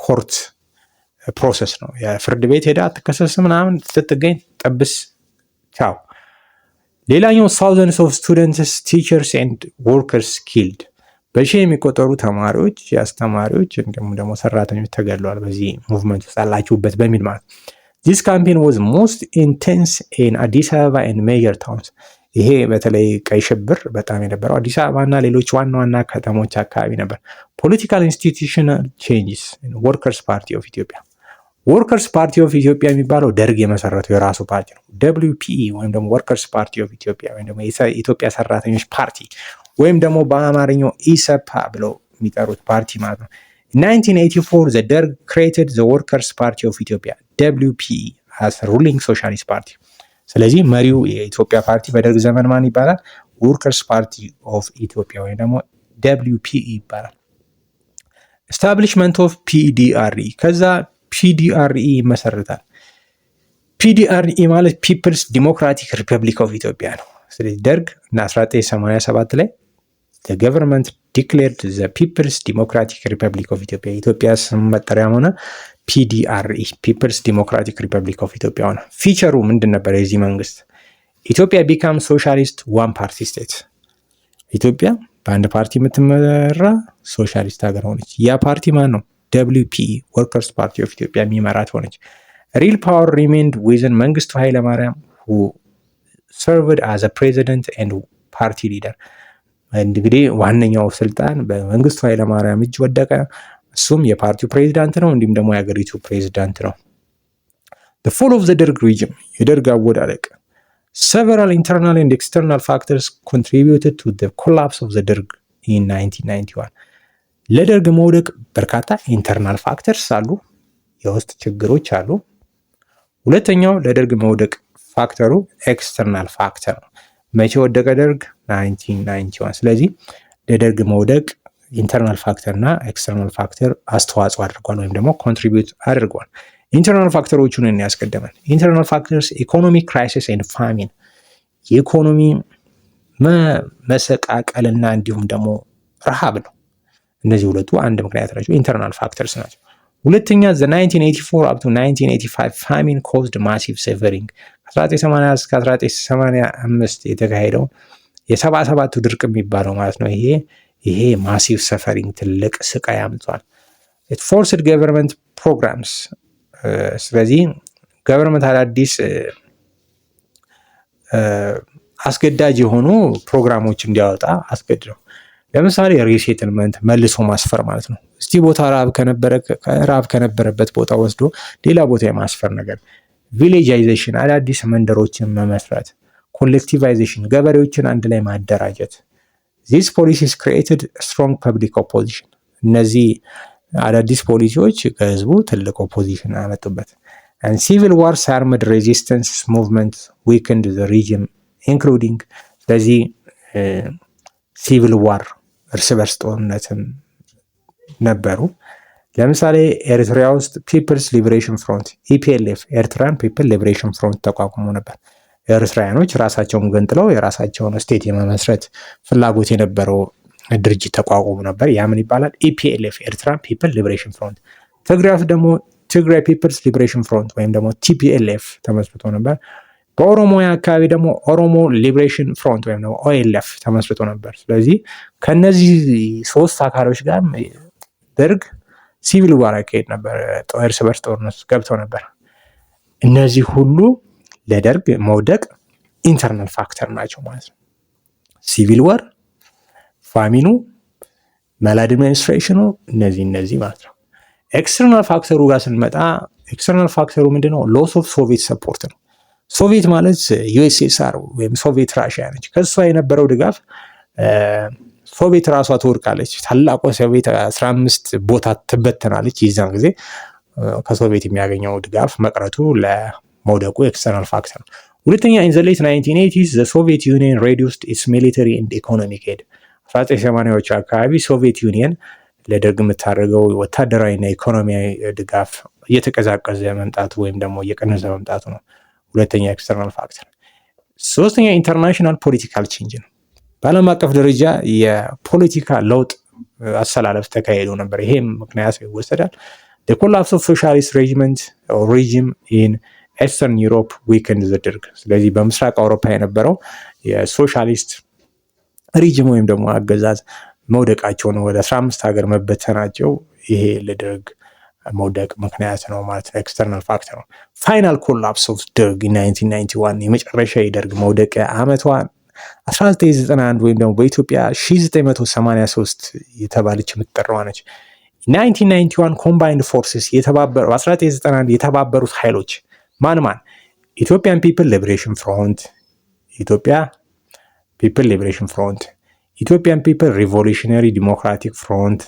court process ነው። የፍርድ ቤት ሄዳ አትከሰስ ምናምን ስትገኝ ጠብስ ቻው። ሌላኛው thousands of students, teachers and workers killed በሺህ የሚቆጠሩ ተማሪዎች፣ አስተማሪዎች እንዲሁም ደግሞ ሰራተኞች ተገድለዋል በዚህ ሙቭመንት ውስጥ አላችሁበት በሚል ማለት። This campaign was most intense in Addis Ababa and major towns ይሄ በተለይ ቀይ ሽብር በጣም የነበረው አዲስ አበባ እና ሌሎች ዋና ዋና ከተሞች አካባቢ ነበር። Political institutional changes in Workers Party of Ethiopia ወርከርስ ፓርቲ ኦፍ ኢትዮጵያ የሚባለው ደርግ የመሰረተው የራሱ ፓርቲ ነው። WPE ወይም ደግሞ ወርከርስ ፓርቲ ኦፍ ኢትዮጵያ ወይም ደግሞ የኢትዮጵያ ሰራተኞች ፓርቲ ወይም ደግሞ በአማርኛው ኢሰፓ ብለው የሚጠሩት ፓርቲ ማለት ነው። 1984 the ደርግ created the workers party of Ethiopia WPE as ruling socialist party ስለዚህ መሪው የኢትዮጵያ ፓርቲ በደርግ ዘመን ማን ይባላል? ወርከርስ ፓርቲ ኦፍ ኢትዮጵያ ወይም ደግሞ WPE ይባላል። establishment of PDRE ከዛ PDRE ይመሰርታል። PDRE ማለት ፒፕልስ ዲሞክራቲክ ሪፐብሊክ ኦፍ ኢትዮጵያ ነው። ስለዚህ ደርግ እና 1987 ላይ the government declared the People's Democratic Republic of Ethiopia ኢትዮጵያ ስም መጠሪያ ሆነ PDRE ፒፕልስ ዲሞክራቲክ ሪፐብሊክ ኦፍ ኢትዮጵያ ሆነ። ፊቸሩ ምንድን ነበር የዚህ መንግስት? ኢትዮጵያ ቢካም ሶሻሊስት ዋን ፓርቲ ስቴት ኢትዮጵያ በአንድ ፓርቲ የምትመራ ሶሻሊስት ሀገር ሆነች። ያ ፓርቲ ማን ነው? WPE ወርከርስ ፓርቲ ኦፍ ኢትዮጵያ የሚመራት ሆነች። ሪል ፓወር ሪሜንድ ዊዝን መንግስቱ ኃይለማርያም who served as a president and party leader እንግዲህ ዋነኛው ስልጣን በመንግስቱ ኃይለማርያም እጅ ወደቀ። እሱም የፓርቲው ፕሬዚዳንት ነው፣ እንዲሁም ደግሞ የሀገሪቱ ፕሬዚዳንት ነው። the fall of the ደርግ regime የደርግ አወዳደቅ several internal and external factors contributed to the collapse of the ደርግ in 1991 ለደርግ መውደቅ በርካታ ኢንተርናል ፋክተርስ አሉ፣ የውስጥ ችግሮች አሉ። ሁለተኛው ለደርግ መውደቅ ፋክተሩ ኤክስተርናል ፋክተር ነው። መቼ ወደቀ ደርግ? 1991። ስለዚህ ለደርግ መውደቅ ኢንተርናል ፋክተር እና ኤክስተርናል ፋክተር አስተዋጽኦ አድርጓል ወይም ደግሞ ኮንትሪቢዩት አድርጓል። ኢንተርናል ፋክተሮቹን ያስቀደመን ኢንተርናል ፋክተርስ ኢኮኖሚክ ክራይሲስ ኤንድ ፋሚን የኢኮኖሚ መሰቃቀልና እንዲሁም ደግሞ ረሃብ ነው። እነዚህ ሁለቱ አንድ ምክንያት ናቸው፣ ኢንተርናል ፋክተርስ ናቸው። ሁለተኛ the 1984 up to 1985 famine caused massive suffering 1980 እስከ 1985 የተካሄደው የ77ቱ ድርቅ የሚባለው ማለት ነው። ይሄ ማሲቭ ሰፈሪንግ ትልቅ ስቃይ አምጥቷል። it forced government programs ስለዚህ ገቨርንመንት አዳዲስ አስገዳጅ የሆኑ ፕሮግራሞች እንዲያወጣ አስገድደው። ለምሳሌ ሪሴትልመንት መልሶ ማስፈር ማለት ነው። እስቲ ቦታ ረሃብ ከነበረበት ቦታ ወስዶ ሌላ ቦታ የማስፈር ነገር። ቪሌጃይዜሽን አዳዲስ መንደሮችን መመስረት። ኮሌክቲቫይዜሽን ገበሬዎችን አንድ ላይ ማደራጀት። ዚስ ፖሊሲስ ክሪኤትድ ስትሮንግ ፐብሊክ ኦፖዚሽን እነዚህ አዳዲስ ፖሊሲዎች ከህዝቡ ትልቅ ኦፖዚሽን አመጡበት። ሲቪል ዋርስ አርምድ ሬዚስተንስ ሙቭመንት ዊክንድ ዘ ሪጅም ኢንክሉዲንግ ስለዚህ ሲቪል ዋር እርስ በርስ ጦርነትም ነበሩ። ለምሳሌ ኤርትራ ውስጥ ፒፕልስ ሊበሬሽን ፍሮንት ኢፒኤልኤፍ ኤርትራን ፒፕል ሊበሬሽን ፍሮንት ተቋቁሞ ነበር። ኤርትራውያኖች ራሳቸውን ገንጥለው የራሳቸውን ስቴት የመመስረት ፍላጎት የነበረው ድርጅት ተቋቁሞ ነበር። ያ ምን ይባላል? ኢፒኤልኤፍ ኤርትራን ፒፕል ሊበሬሽን ፍሮንት። ትግራይ ውስጥ ደግሞ ትግራይ ፒፕልስ ሊበሬሽን ፍሮንት ወይም ደግሞ ቲፒኤልኤፍ ተመስርቶ ነበር። በኦሮሞያ አካባቢ ደግሞ ኦሮሞ ሊበሬሽን ፍሮንት ወይም ደግሞ ኦኤልኤፍ ተመስርቶ ነበር። ስለዚህ ከነዚህ ሶስት አካሎች ጋር ደርግ ሲቪል ዋር ያካሄድ ነበር። እርስ በርስ ጦርነት ገብተው ነበር። እነዚህ ሁሉ ለደርግ መውደቅ ኢንተርናል ፋክተር ናቸው ማለት ነው። ሲቪል ዋር፣ ፋሚኑ፣ ማልአድሚኒስትሬሽኑ እነዚህ ማለት ነው። ኤክስተርናል ፋክተሩ ጋር ስንመጣ ኤክስተርናል ፋክተሩ ምንድነው? ሎስ ኦፍ ሶቪየት ሰፖርት ነው። ሶቪየት ማለት ዩኤስኤስአር ወይም ሶቪየት ራሽያ ነች። ከሷ የነበረው ድጋፍ ሶቪየት ራሷ ትወድቃለች። ታላቋ ሶቪየት 15 ቦታ ትበተናለች። የዛን ጊዜ ከሶቪየት የሚያገኘው ድጋፍ መቅረቱ ለመውደቁ ኤክስተርናል ፋክተር ነው። ሁለተኛ ኢን ዘ ሌት 1980s the Soviet Union reduced its military and economic aid 1980ዎቹ አካባቢ ሶቪየት ዩኒየን ለደርግ የምታደርገው ወታደራዊና ኢኮኖሚያዊ ድጋፍ እየተቀዛቀዘ መምጣቱ ወይም ደግሞ እየቀነሰ መምጣቱ ነው ሁለተኛ ኤክስተርናል ፋክተር። ሶስተኛ ኢንተርናሽናል ፖለቲካል ቼንጅ ነው። በዓለም አቀፍ ደረጃ የፖለቲካ ለውጥ አሰላለፍ ተካሄዶ ነበር። ይሄም ምክንያት ይወሰዳል። the collapse of socialist regime in Eastern Europe weakened the ደርግ። ስለዚህ በምስራቅ አውሮፓ የነበረው የሶሻሊስት ሪጅም ወይም ደግሞ አገዛዝ መውደቃቸው ነው። ወደ 15 ሀገር መበተናቸው ይሄ ለደርግ መውደቅ ምክንያት ነው ማለት ነው። ኤክስተርናል ፋክተር ነው። ፋይናል ኮላፕስ ኦፍ ደርግ 1991 የመጨረሻ የደርግ መውደቅ አመቷ 1991 ወይም ደግሞ በኢትዮጵያ 1983 የተባለች የምትጠራዋ ነች። 1991 ኮምባይንድ ፎርስስ የተባበሩ 1991 የተባበሩት ኃይሎች ማን ኢትዮጵያን ፒፕል ሊበሬሽን ፍሮንት፣ ኢትዮጵያ ፒፕል ሊበሬሽን ፍሮንት፣ ኢትዮጵያን ፒፕል ሪቮሉሽነሪ ዲሞክራቲክ ፍሮንት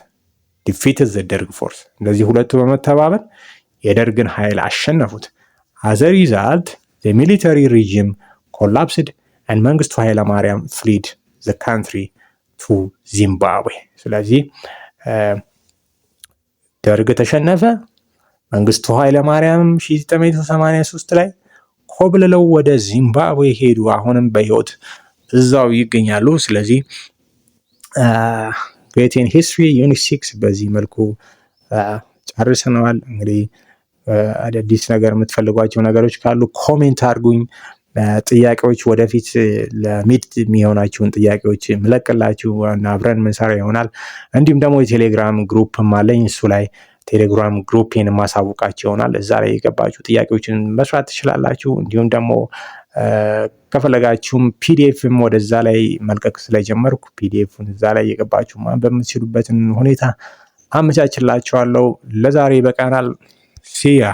ዲፊትድ ዘ ደርግ ፎርስ። እነዚህ ሁለቱ በመተባበር የደርግን ኃይል አሸነፉት። አዘ ሪዛልት ዘ ሚሊተሪ ሪጂም ኮላፕስድ and መንግስቱ ኃይለማርያም ፍሊድ ዘ ካንትሪ ቱ ዚምባብዌ። ስለዚህ ደርግ ተሸነፈ። መንግስቱ ኃይለማርያም 1983 ላይ ኮብልለው ወደ ዚምባብዌ ሄዱ። አሁንም በህይወት እዛው ይገኛሉ። ስለዚህ ግሬቴን ሂስትሪ ዩኒት 6 በዚህ መልኩ ጨርሰነዋል። እንግዲህ አዳዲስ ነገር የምትፈልጓቸው ነገሮች ካሉ ኮሜንት አድርጉኝ። ጥያቄዎች ወደፊት ለሚድ የሚሆናችሁን ጥያቄዎች ምለቅላችሁ እና አብረን ምንሰራ ይሆናል። እንዲሁም ደግሞ የቴሌግራም ግሩፕም አለኝ። እሱ ላይ ቴሌግራም ግሩፕን ማሳውቃችሁ ይሆናል። እዛ ላይ የገባችሁ ጥያቄዎችን መስራት ትችላላችሁ። እንዲሁም ደግሞ ከፈለጋችሁም ፒዲኤፍም ወደዛ ላይ መልቀቅ ስለጀመርኩ ፒዲኤፍን እዛ ላይ የገባችሁ ማንበብ የምትችሉበትን ሁኔታ አመቻችላችኋለሁ። ለዛሬ በቃናል። ሲያ